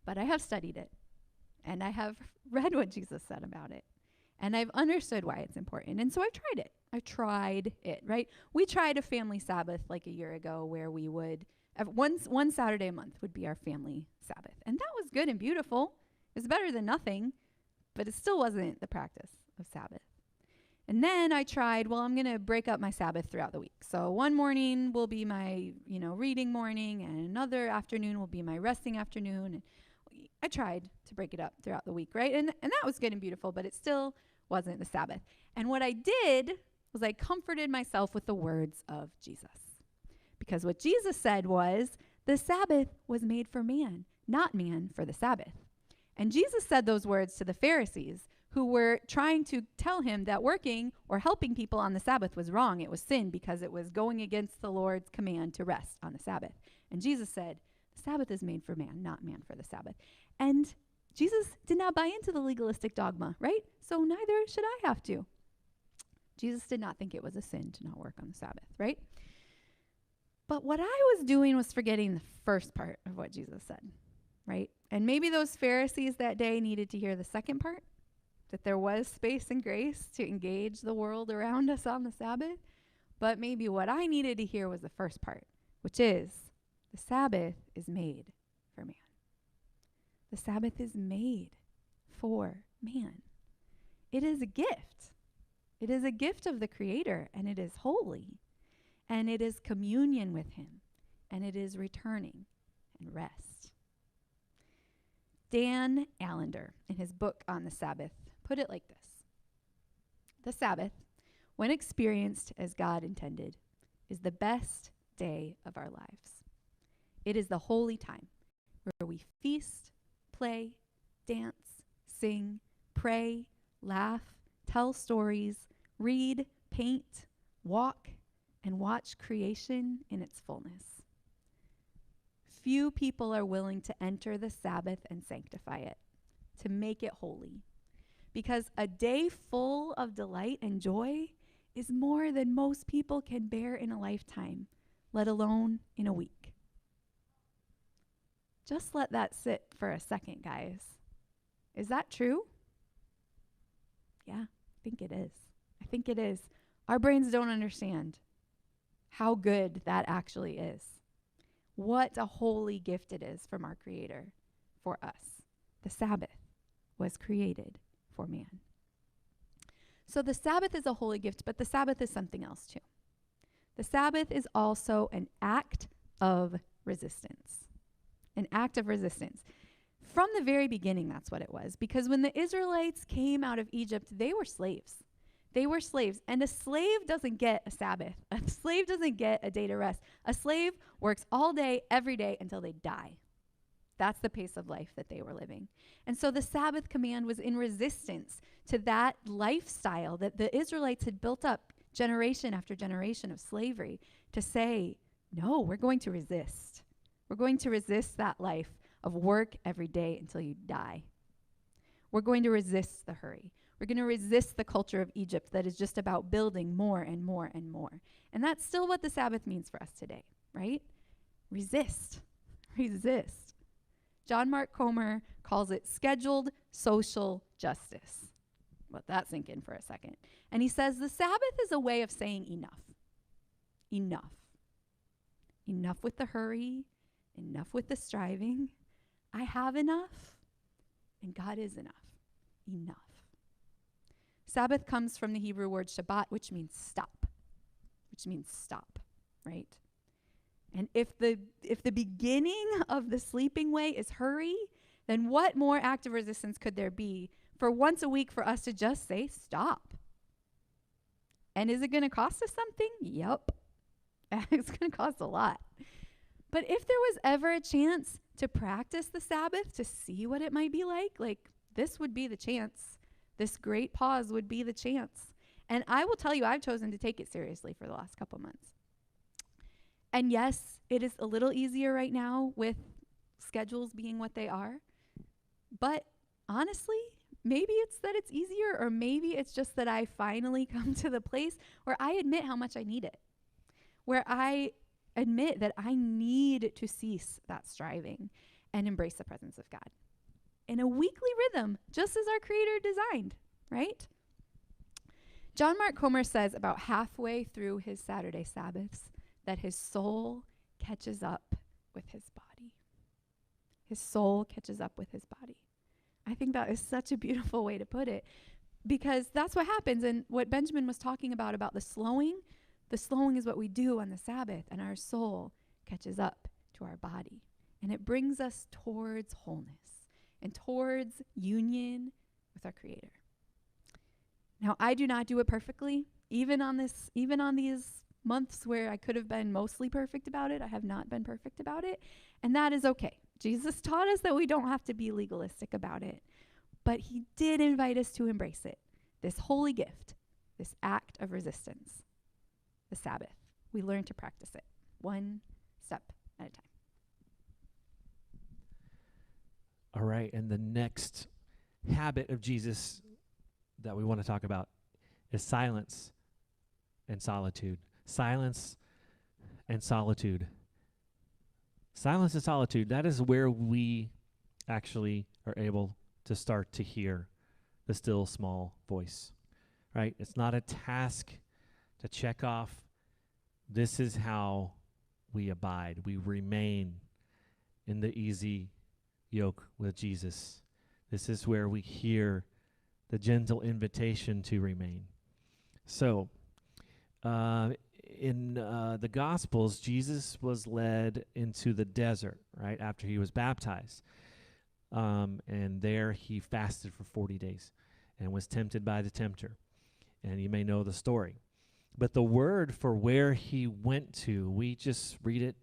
But I have studied it, and I have read what Jesus said about it, and I've understood why it's important. And so I've tried it. Right? We tried a family Sabbath like a year ago where we would, one Saturday a month would be our family Sabbath. And that was good and beautiful. It was better than nothing, but it still wasn't the practice of Sabbath. And then I tried, I'm going to break up my Sabbath throughout the week. So one morning will be my, reading morning, and another afternoon will be my resting afternoon. And I tried to break it up throughout the week, right? And that was good and beautiful, but it still wasn't the Sabbath. And what I did was I comforted myself with the words of Jesus. Because what Jesus said was, the Sabbath was made for man, not man for the Sabbath. And Jesus said those words to the Pharisees, who were trying to tell him that working or helping people on the Sabbath was wrong. It was sin because it was going against the Lord's command to rest on the Sabbath. And Jesus said, the Sabbath is made for man, not man for the Sabbath. And Jesus did not buy into the legalistic dogma, right? So neither should I have to. Jesus did not think it was a sin to not work on the Sabbath, right? But what I was doing was forgetting the first part of what Jesus said, right? And maybe those Pharisees that day needed to hear the second part, that there was space and grace to engage the world around us on the Sabbath. But maybe what I needed to hear was the first part, which is the Sabbath is made for man. The Sabbath is made for man. It is a gift. It is a gift of the Creator, and it is holy, and it is communion with Him, and it is returning and rest. Dan Allender, in his book on the Sabbath, put it like this. The Sabbath, when experienced as God intended, is the best day of our lives. It is the holy time where we feast, play, dance, sing, pray, laugh, tell stories, read, paint, walk, and watch creation in its fullness. few people are willing to enter the Sabbath and sanctify it, to make it holy. Because a day full of delight and joy is more than most people can bear in a lifetime, let alone in a week. Just let that sit for a second, guys. Is that true? Yeah, I think it is. I think it is. Our brains don't understand how good that actually is. What a holy gift it is from our Creator for us. The Sabbath was created for man. So the Sabbath is a holy gift, but the Sabbath is something else too. The Sabbath is also an act of resistance. An act of resistance. From the very beginning, that's what it was. Because when the Israelites came out of Egypt, they were slaves. They were slaves. And a slave doesn't get a Sabbath. A slave doesn't get a day to rest. A slave works all day, every day, until they die. That's the pace of life that they were living. And so the Sabbath command was in resistance to that lifestyle that the Israelites had built up generation after generation of slavery, to say, no, we're going to resist. We're going to resist that life of work every day until you die. We're going to resist the hurry. We're going to resist the culture of Egypt that is just about building more and more and more. And that's still what the Sabbath means for us today, right? Resist. Resist. John Mark Comer calls it scheduled social justice. Let that sink in for a second. And he says the Sabbath is a way of saying enough. Enough. Enough with the hurry. Enough with the striving. I have enough, and God is enough. Enough. Sabbath comes from the Hebrew word Shabbat, which means stop. Which means stop, right? And if the beginning of the sleeping way is hurry, then what more active resistance could there be for once a week for us to just say stop? And is it going to cost us something? Yep. It's going to cost a lot. But if there was ever a chance to practice the Sabbath, to see what it might be like this would be the chance. This great pause would be the chance. And I will tell you, I've chosen to take it seriously for the last couple months. And yes, it is a little easier right now with schedules being what they are. But honestly, maybe it's that it's easier, or maybe it's just that I finally come to the place where I admit how much I need it. Where I admit that I need to cease that striving and embrace the presence of God in a weekly rhythm, just as our Creator designed, right? John Mark Comer says about halfway through his Saturday Sabbaths that his soul catches up with his body. His soul catches up with his body. I think that is such a beautiful way to put it, because that's what happens. And what Benjamin was talking about the slowing is what we do on the Sabbath, and our soul catches up to our body. And it brings us towards wholeness and towards union with our Creator. Now, I do not do it perfectly. Even on these months where I could have been mostly perfect about it, I have not been perfect about it. And that is okay. Jesus taught us that we don't have to be legalistic about it. But he did invite us to embrace it. This holy gift, this act of resistance, the Sabbath. We learn to practice it one step at a time.
All right, and the next habit of Jesus that we want to talk about is silence and solitude. Silence and solitude. Silence and solitude, that is where we actually are able to start to hear the still small voice, right? It's not a task to check off. This is how we abide. We remain in the easy yoke with Jesus. This is where we hear the gentle invitation to remain. So, in the Gospels, Jesus was led into the desert, right, after he was baptized. And there he fasted for 40 days and was tempted by the tempter. And you may know the story. But the word for where he went to, we just read it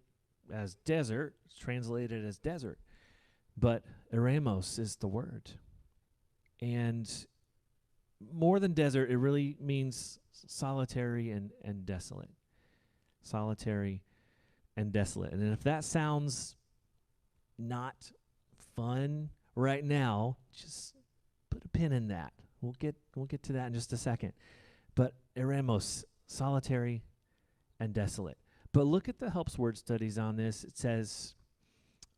as desert. It's translated as desert. But eremos is the word. And more than desert, it really means solitary and desolate. Solitary and desolate. And if that sounds not fun right now, just put a pin in that. We'll get to that in just a second. But eremos, solitary and desolate. But look at the Helps Word Studies on this. It says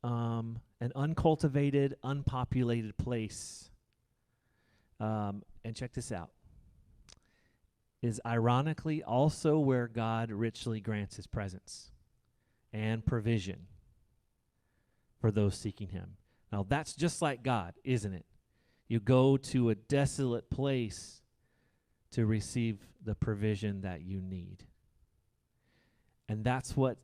an uncultivated, unpopulated place. And check this out. Is ironically also where God richly grants his presence and provision for those seeking him. Now that's just like God, isn't it? You go to a desolate place to receive the provision that you need. And that's what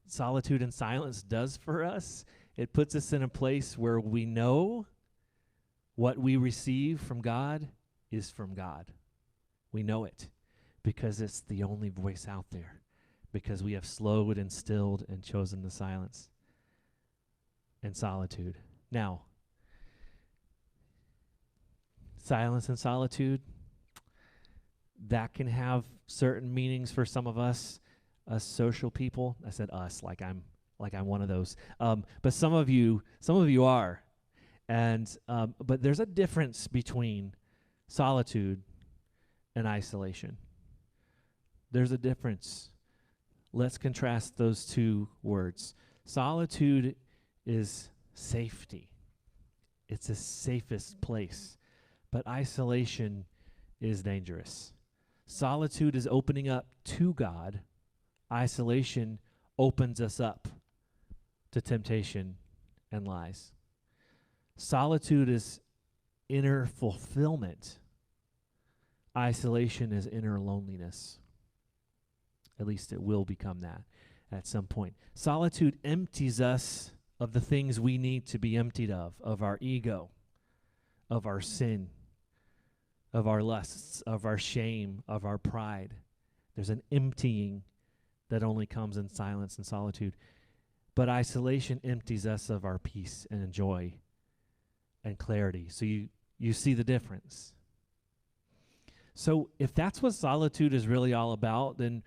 solitude and silence does for us. It puts us in a place where we know what we receive from God is from God. We know it because it's the only voice out there, because we have slowed and stilled and chosen the silence and solitude. Now, silence and solitude, that can have certain meanings for some of us social people. I said us like I'm one of those. But some of you are. And but there's a difference between solitude and isolation. There's a difference. Let's contrast those two words. Solitude is safety. It's the safest place. But isolation is dangerous. Solitude is opening up to God. Isolation opens us up to temptation and lies. Solitude is inner fulfillment. Isolation is inner loneliness. At least it will become that at some point. Solitude empties us of the things we need to be emptied of our ego, of our sin, of our lusts, of our shame, of our pride. There's an emptying that only comes in silence and solitude. But isolation empties us of our peace and joy and clarity. So you see the difference. So if that's what solitude is really all about, then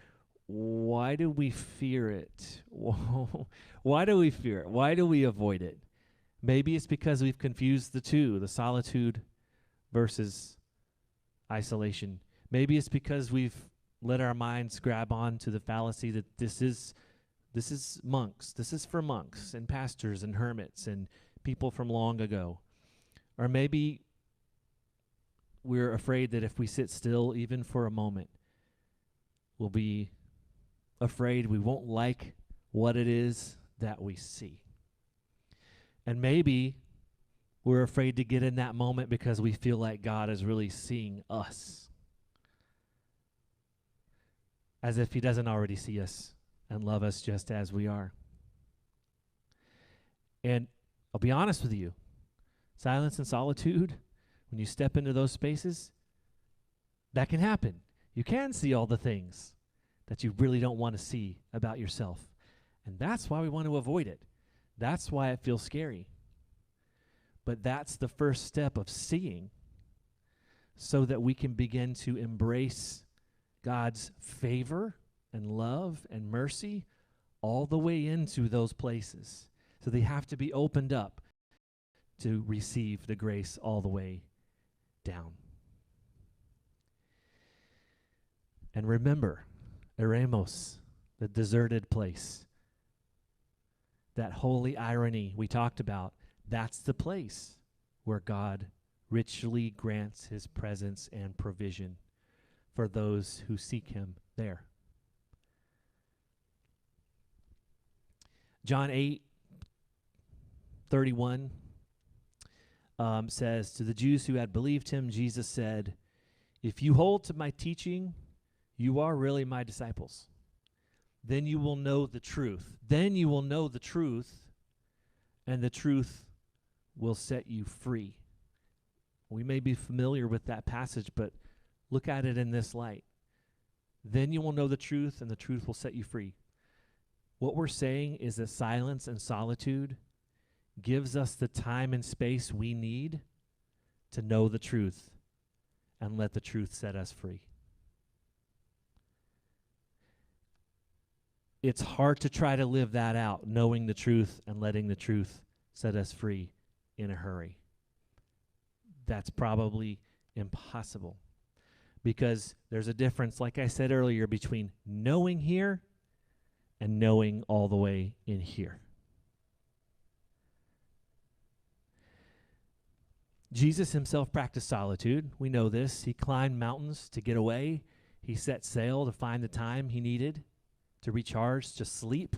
why do we fear it? Why do we fear it? Why do we avoid it? Maybe it's because we've confused the two, the solitude versus isolation. Maybe it's because we've let our minds grab on to the fallacy that this is monks. This is for monks and pastors and hermits and people from long ago. Or maybe we're afraid that if we sit still even for a moment, we'll be afraid we won't like what it is that we see. And maybe we're afraid to get in that moment because we feel like God is really seeing us, as if he doesn't already see us and love us just as we are. And I'll be honest with you, silence and solitude, when you step into those spaces, that can happen. You can see all the things that you really don't want to see about yourself. And that's why we want to avoid it. That's why it feels scary. But that's the first step of seeing, so that we can begin to embrace God's favor and love and mercy all the way into those places. So they have to be opened up to receive the grace all the way down. And remember, eremos, the deserted place, that holy irony we talked about, that's the place where God richly grants his presence and provision for those who seek him there. John 8:31 says, to the Jews who had believed him, Jesus said, if you hold to my teaching, you are really my disciples. Then you will know the truth. Then you will know the truth, and the truth will set you free. We may be familiar with that passage, but look at it in this light. Then you will know the truth, and the truth will set you free. What we're saying is that silence and solitude gives us the time and space we need to know the truth and let the truth set us free. It's hard to try to live that out, knowing the truth and letting the truth set us free in a hurry. That's probably impossible, because there's a difference, like I said earlier, between knowing here and knowing all the way in here. Jesus himself practiced solitude. We know this. He climbed mountains to get away. He set sail to find the time he needed to recharge, to sleep,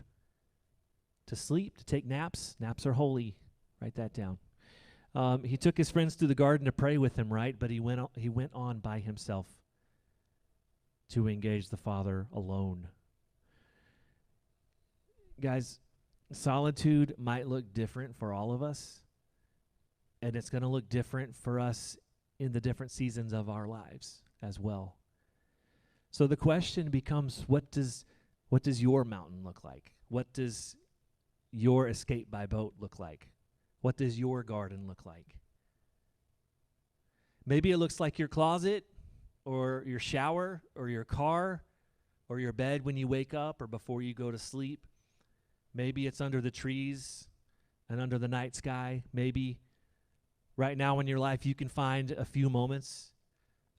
to take naps. Naps are holy. Write that down. He took his friends to the garden to pray with him, right? But he went on by himself to engage the Father alone. Guys, solitude might look different for all of us, and it's going to look different for us in the different seasons of our lives as well. So the question becomes, what does your mountain look like? What does your escape by boat look like? What does your garden look like? Maybe it looks like your closet or your shower or your car or your bed when you wake up or before you go to sleep. Maybe it's under the trees and under the night sky. Maybe right now in your life you can find a few moments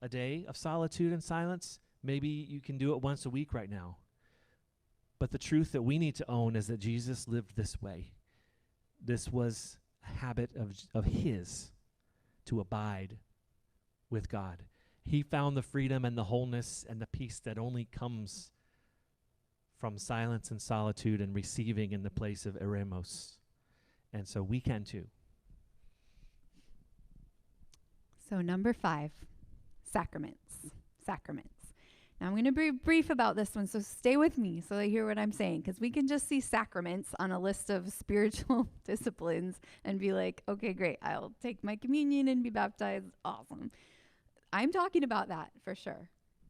a day of solitude and silence. Maybe you can do it once a week right now. But the truth that we need to own is that Jesus lived this way. This was a habit of his to abide with God. He found the freedom and the wholeness and the peace that only comes from silence and solitude and receiving in the place of eremos. And so we can too.
So number 5, sacraments. Sacraments. Now I'm going to be brief about this one, so stay with me so they hear what I'm saying, because we can just see sacraments on a list of spiritual disciplines and be like, okay, great, I'll take my communion and be baptized. Awesome. I'm talking about that for sure,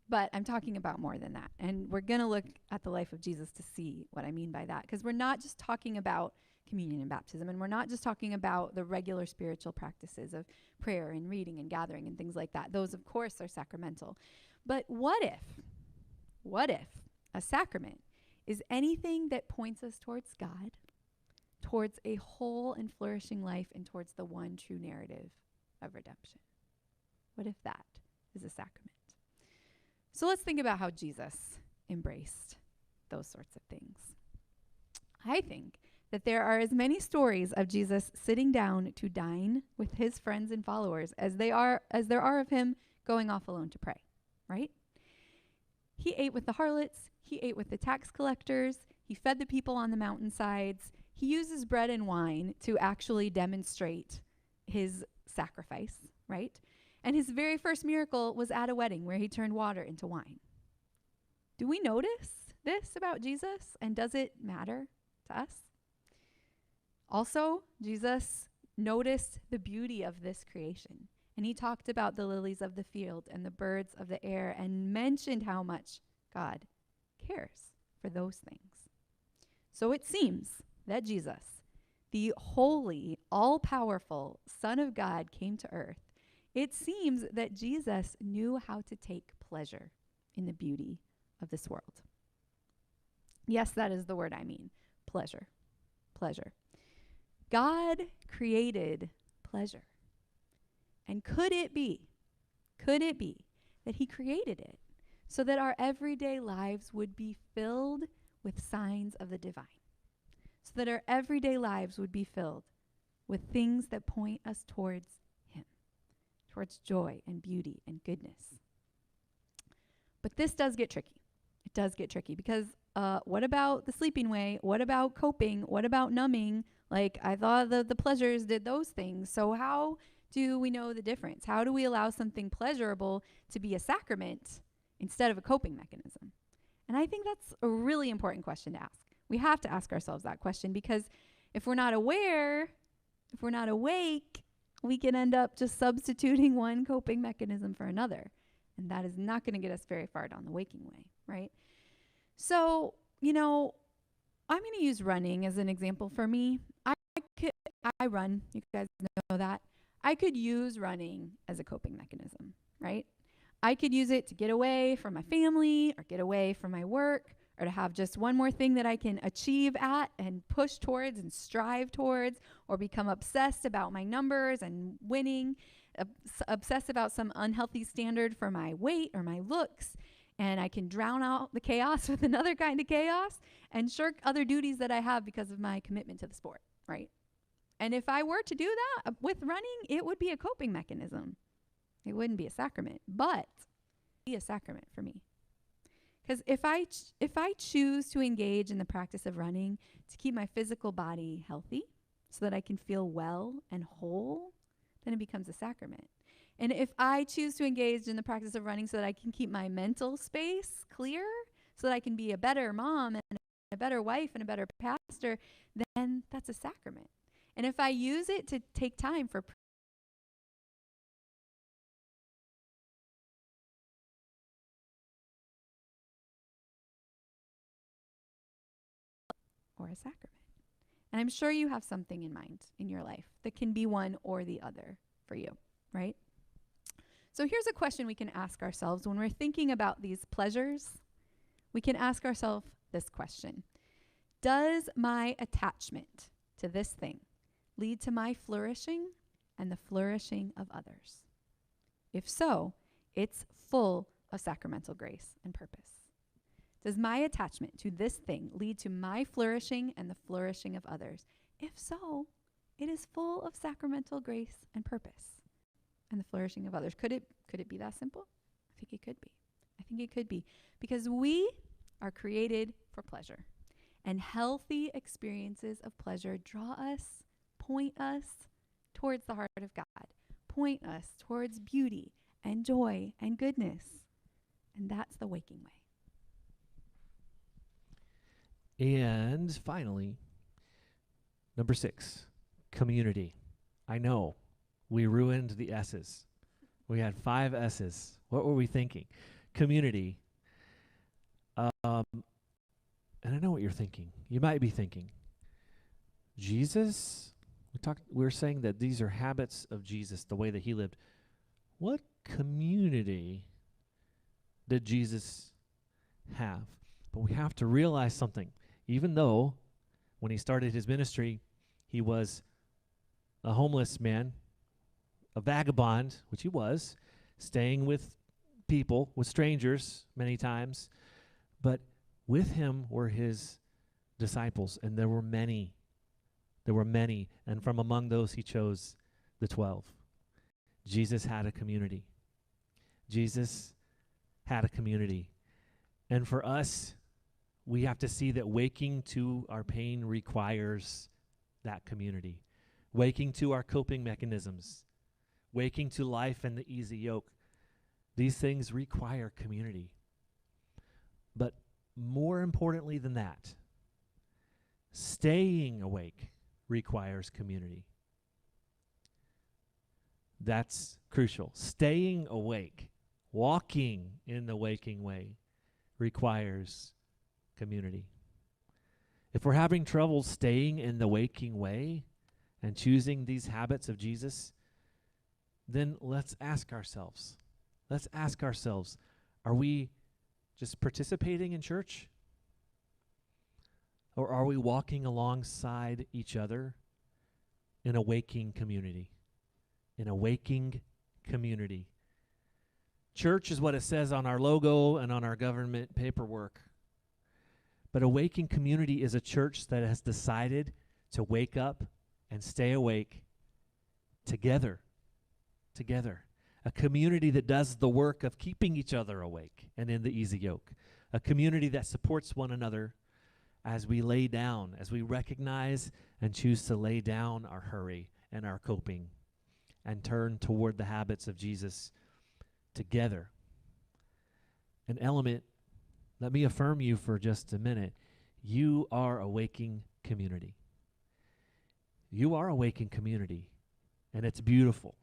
but I'm talking about more than that. And we're going to look at the life of Jesus to see what I mean by that, because we're not just talking about communion and baptism, and we're not just talking about the regular spiritual practices of prayer and reading and gathering and things like that. Those, of course, are sacramental. But what if a sacrament is anything that points us towards God, towards a whole and flourishing life, and towards the one true narrative of redemption? What if that is a sacrament? So let's think about how Jesus embraced those sorts of things. I think that there are as many stories of Jesus sitting down to dine with his friends and followers as there are of him going off alone to pray, right? He ate with the harlots. He ate with the tax collectors. He fed the people on the mountainsides. He uses bread and wine to actually demonstrate his sacrifice, right? And his very first miracle was at a wedding where he turned water into wine. Do we notice this about Jesus? And does it matter to us? Also, Jesus noticed the beauty of this creation. And he talked about the lilies of the field and the birds of the air and mentioned how much God cares for those things. So it seems that Jesus, the holy, all-powerful Son of God, came to earth. It seems that Jesus knew how to take pleasure in the beauty of this world. Yes, that is the word I mean. Pleasure. Pleasure. God created pleasure. And could it be that he created it so that our everyday lives would be filled with signs of the divine? So that our everyday lives would be filled with things that point us towards him, towards joy and beauty and goodness. But this does get tricky. It does get tricky because what about the sleeping way? What about coping? What about numbing? Like, I thought the pleasures did those things. So how do we know the difference? How do we allow something pleasurable to be a sacrament instead of a coping mechanism? And I think that's a really important question to ask. We have to ask ourselves that question, because if we're not aware, if we're not awake, we can end up just substituting one coping mechanism for another. And that is not going to get us very far down the waking way, right? So, I'm going to use running as an example for me. I run. You guys know that. I could use running as a coping mechanism, right? I could use it to get away from my family or get away from my work or to have just one more thing that I can achieve at and push towards and strive towards, or become obsessed about my numbers and winning, obsessed about some unhealthy standard for my weight or my looks. And I can drown out the chaos with another kind of chaos and shirk other duties that I have because of my commitment to the sport, right? And if I were to do that with running, it would be a coping mechanism. It wouldn't be a sacrament, but be a sacrament for me. Because if I choose to engage in the practice of running to keep my physical body healthy so that I can feel well and whole, then it becomes a sacrament. And if I choose to engage in the practice of running so that I can keep my mental space clear, so that I can be a better mom and a better wife and a better pastor, then that's a sacrament. And if I use it to take time for or a sacrament. And I'm sure you have something in mind in your life that can be one or the other for you, right? So here's a question we can ask ourselves when we're thinking about these pleasures. We can ask ourselves this question: does my attachment to this thing lead to my flourishing and the flourishing of others? If so, it's full of sacramental grace and purpose. Does my attachment to this thing lead to my flourishing and the flourishing of others? If so, it is full of sacramental grace and purpose and the flourishing of others. Could it be that simple? I think it could be. I think it could be, because we are created for pleasure, and healthy experiences of pleasure draw us, point us towards the heart of God, point us towards beauty and joy and goodness. And that's the waking way.
And finally, number 6, community. I know we ruined the S's. We had 5 S's. What were we thinking? Community. And I know what you're thinking. You might be thinking, Jesus? We were saying that these are habits of Jesus, the way that he lived. What community did Jesus have? But we have to realize something. Even though when he started his ministry, he was a homeless man, a vagabond, which he was, staying with people, with strangers many times. But with him were his disciples, and there were many. There were many, and from among those he chose the 12. Jesus had a community. Jesus had a community. And for us, we have to see that waking to our pain requires that community. Waking to our coping mechanisms. Waking to life and the easy yoke. These things require community. But more importantly than that, staying awake requires community. That's crucial. Staying awake, walking in the waking way, requires community. If we're having trouble staying in the waking way and choosing these habits of Jesus, then let's ask ourselves, are we just participating in church? Or are we walking alongside each other in a waking community? In a waking community. Church is what it says on our logo and on our government paperwork. But a waking community is a church that has decided to wake up and stay awake together. Together. A community that does the work of keeping each other awake and in the easy yoke. A community that supports one another as we lay down, as we recognize and choose to lay down our hurry and our coping and turn toward the habits of Jesus together. An element, let me affirm you for just a minute. You are a waking community. You are a waking community, and it's beautiful.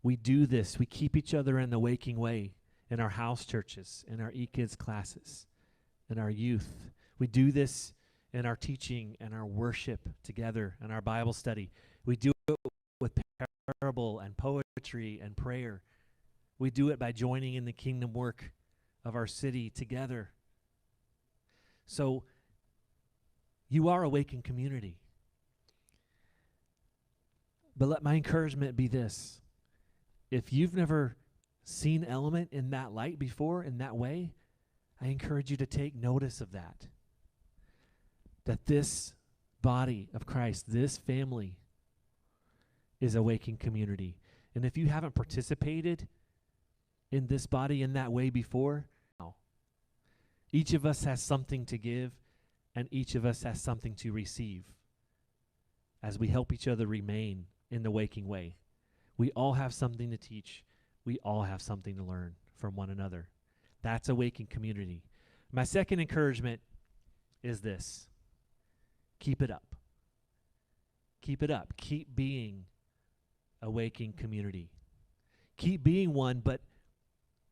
We do this. We keep each other in the waking way in our house churches, in our e-kids classes, in our youth. We do this in our teaching and our worship together and our Bible study. We do it with parable and poetry and prayer. We do it by joining in the kingdom work of our city together. So you are Awakened Community. But let my encouragement be this. If you've never seen Element in that light before, in that way, I encourage you to take notice of that. That this body of Christ, this family, is Awakened Community. And if you haven't participated in this body in that way before, each of us has something to give, and each of us has something to receive as we help each other remain in the waking way. We all have something to teach. We all have something to learn from one another. That's Awakened Community. My second encouragement is this. Keep it up. Keep it up. Keep being Awakened Community. Keep being one, but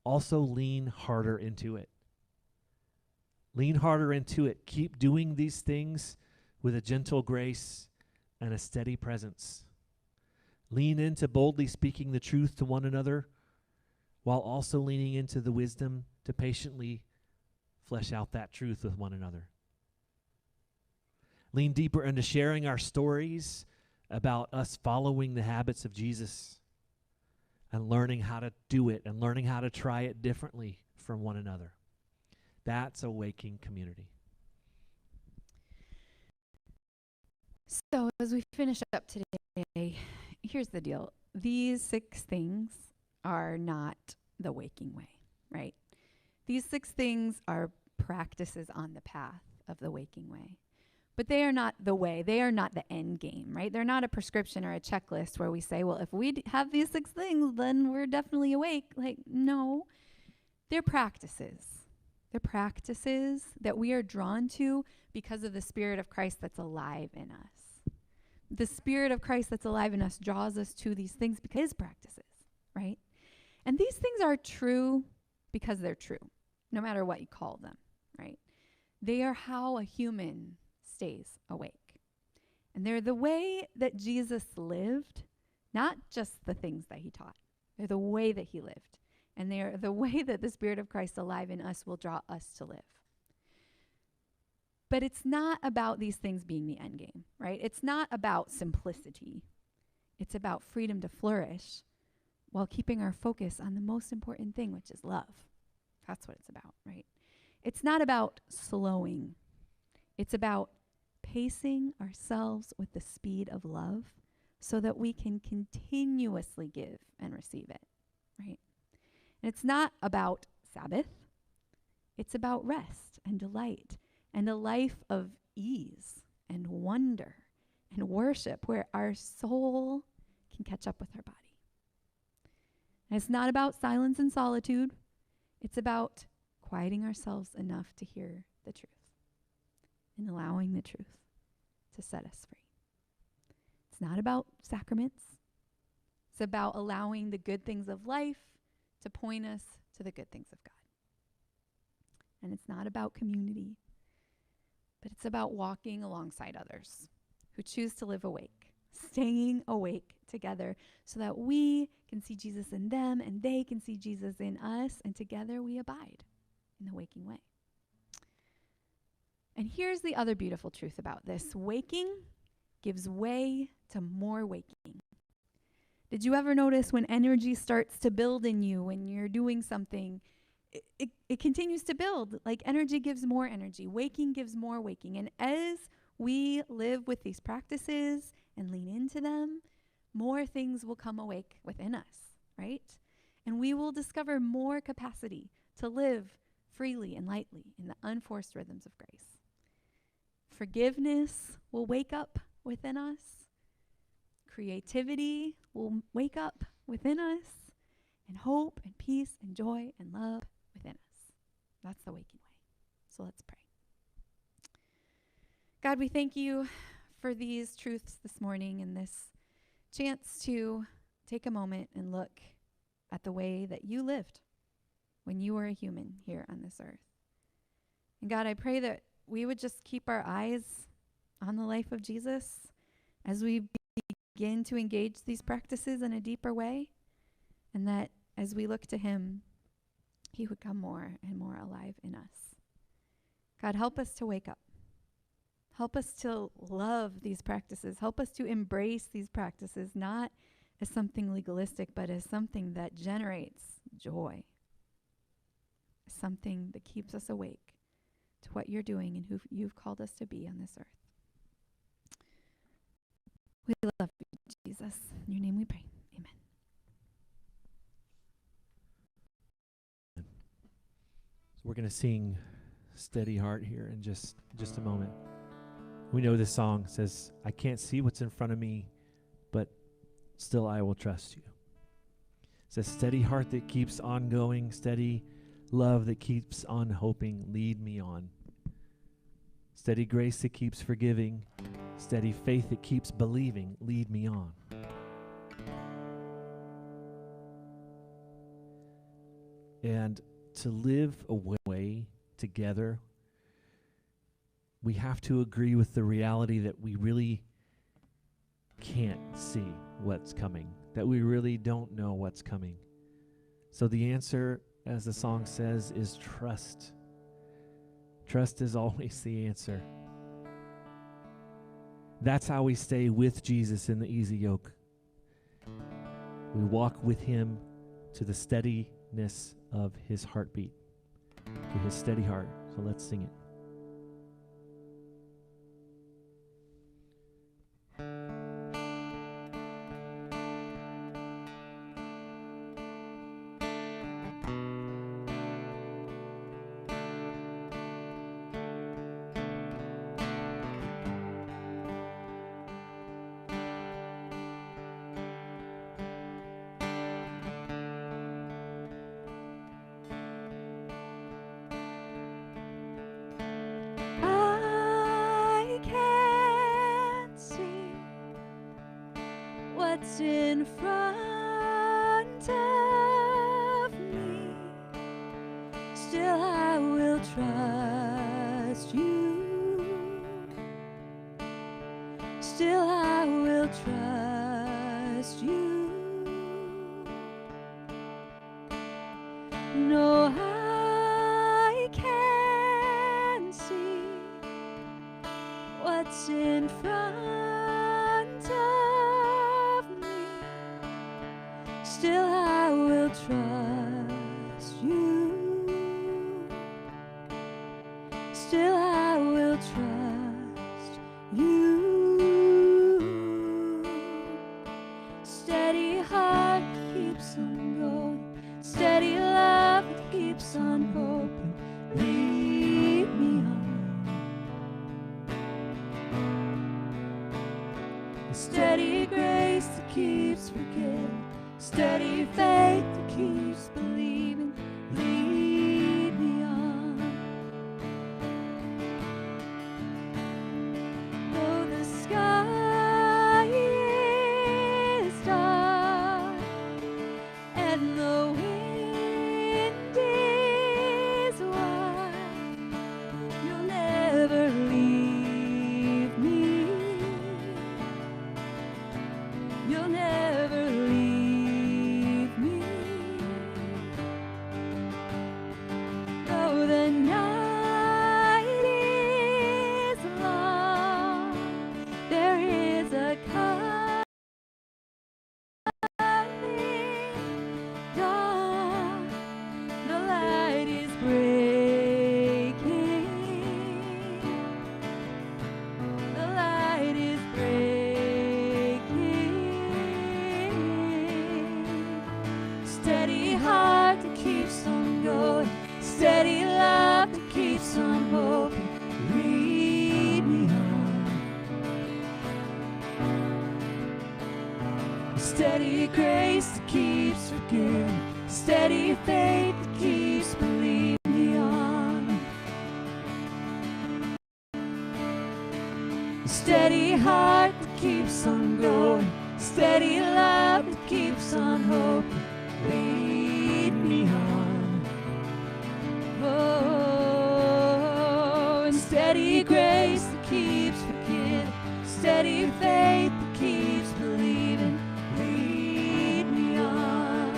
also lean harder into it. Lean harder into it. Keep doing these things with a gentle grace and a steady presence. Lean into boldly speaking the truth to one another, while also leaning into the wisdom to patiently flesh out that truth with one another. Lean deeper into sharing our stories about us following the habits of Jesus and learning how to do it and learning how to try it differently from one another. That's Awakened Community.
So as we finish up today, here's the deal. These 6 things are not the waking way, right? These 6 things are practices on the path of the waking way. But they are not the way. They are not the end game, right? They're not a prescription or a checklist where we say, well, if we have these 6 things, then we're definitely awake. Like, no. They're practices. They're practices that we are drawn to because of the Spirit of Christ that's alive in us. The Spirit of Christ that's alive in us draws us to these things because His practices, right? And these things are true because they're true, no matter what you call them, right? They are how a human stays awake. And they're the way that Jesus lived, not just the things that He taught. They're the way that He lived. And they are the way that the Spirit of Christ alive in us will draw us to live. But it's not about these things being the end game, right? It's not about simplicity. It's about freedom to flourish while keeping our focus on the most important thing, which is love. That's what it's about, right? It's not about slowing. It's about pacing ourselves with the speed of love so that we can continuously give and receive it, right? And it's not about Sabbath. It's about rest and delight and a life of ease and wonder and worship where our soul can catch up with our body. And it's not about silence and solitude. It's about quieting ourselves enough to hear the truth and allowing the truth to set us free. It's not about sacraments. It's about allowing the good things of life to point us to the good things of God. And it's not about community, but it's about walking alongside others who choose to live awake, staying awake together so that we can see Jesus in them and they can see Jesus in us, and together we abide in the waking way. And here's the other beautiful truth about this. Waking gives way to more waking. Did you ever notice when energy starts to build in you when you're doing something, it continues to build? Like energy gives more energy. Waking gives more waking. And as we live with these practices and lean into them, more things will come awake within us, right? And we will discover more capacity to live freely and lightly in the unforced rhythms of grace. Forgiveness will wake up within us. Creativity will wake up within us, and hope and peace and joy and love within us. That's the waking way. So let's pray. God, we thank you for these truths this morning and this chance to take a moment and look at the way that you lived when you were a human here on this earth. And God, I pray that we would just keep our eyes on the life of Jesus as we begin to engage these practices in a deeper way, and that as we look to Him, He would come more and more alive in us. God, help us to wake up. Help us to love these practices. Help us to embrace these practices, not as something legalistic, but as something that generates joy, something that keeps us awake to what you're doing and who you've called us to be on this earth. We love you, Jesus. In your name we pray. Amen.
So we're going to sing Steady Heart here in just a moment. We know this song says, I can't see what's in front of me, but still I will trust you. It's a steady heart that keeps on going, steady love that keeps on hoping, lead me on. Steady grace that keeps forgiving, steady faith that keeps believing, lead me on. And to live a way together, we have to agree with the reality that we really can't see what's coming, that we really don't know what's coming. So the answer, as the song says, is trust. Trust is always the answer. That's how we stay with Jesus in the easy yoke. We walk with him to the steadiness of his heartbeat, to his steady heart. So let's sing it.
What's in front of me, still I will trust you. Still I will trust you. No, I can't see what's in front of me, still I will trust you. Still I will trust you. Steady heart keeps on going, steady love that keeps on hoping, lead me on. Steady grace that keeps forgiving, steady faith that keeps believing, lead me on. Though the sky is dark and the wind is wide, you'll never leave me. You'll never leave me. Though the night is long, there is a coming dawn. The light is breaking. The light is breaking. Steady heart that keeps on going, steady love that keeps on hoping, lead me on. Steady grace that keeps forgiving, steady faith that keeps believing me on. Steady heart that keeps on going, steady love that keeps on hoping, lead me on. Oh, and steady grace that keeps forgiving, steady faith that keeps believing, lead me on.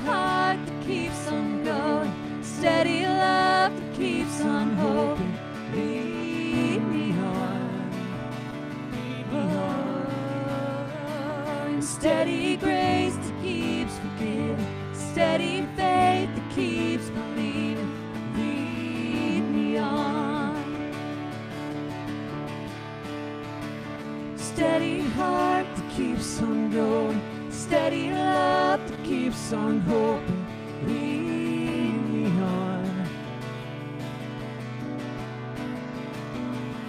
heart that keeps on going, steady love that keeps on hoping. Lead me on, lead me on. Steady grace that keeps forgiving, steady faith that keeps believing. Lead me on. Steady heart that keeps on going, steady love that keeps on hoping. Lead me on.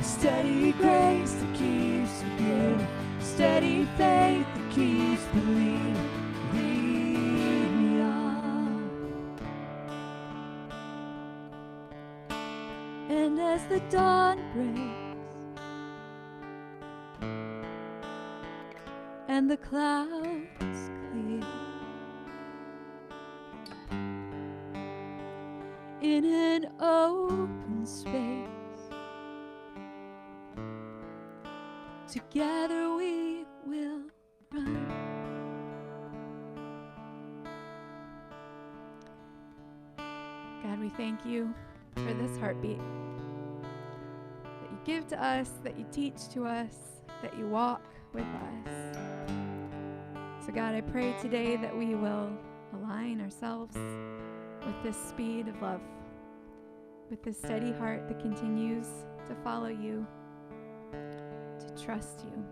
Steady grace that keeps forgiving, steady faith that keeps believing. Lead me on. And as the dawn breaks and the clouds clear, in an open space, together we will run. God, we thank you for this heartbeat that you give to us, that you teach to us, that you walk with us. So God, I pray today that we will align ourselves with this speed of love, with this steady heart that continues to follow you, to trust you.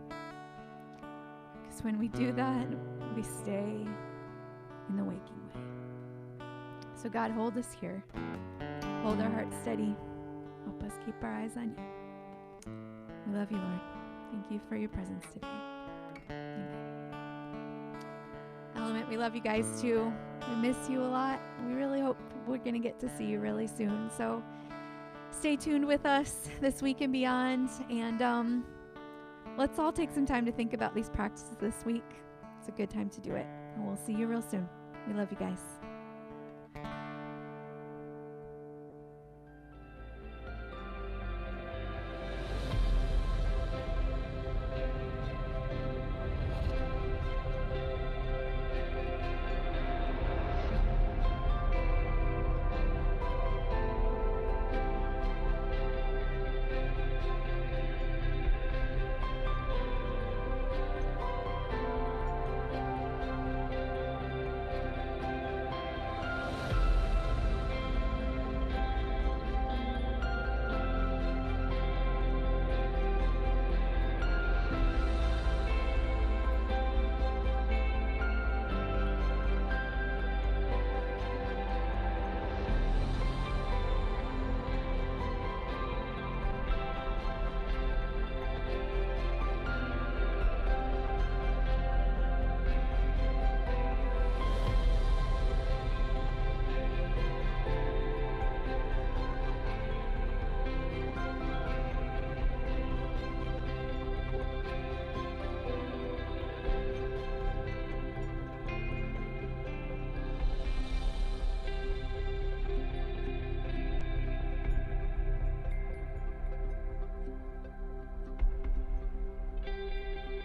Because when we do that, we stay in the waking way. So God, hold us here. Hold our hearts steady. Help us keep our eyes on you. We love you, Lord. Thank you for your presence today. Amen. Element, we love you guys too. We miss you a lot. We really hope we're going to get to see you really soon. So stay tuned with us this week and beyond. And let's all take some time to think about these practices this week. It's a good time to do it. And we'll see you real soon. We love you guys.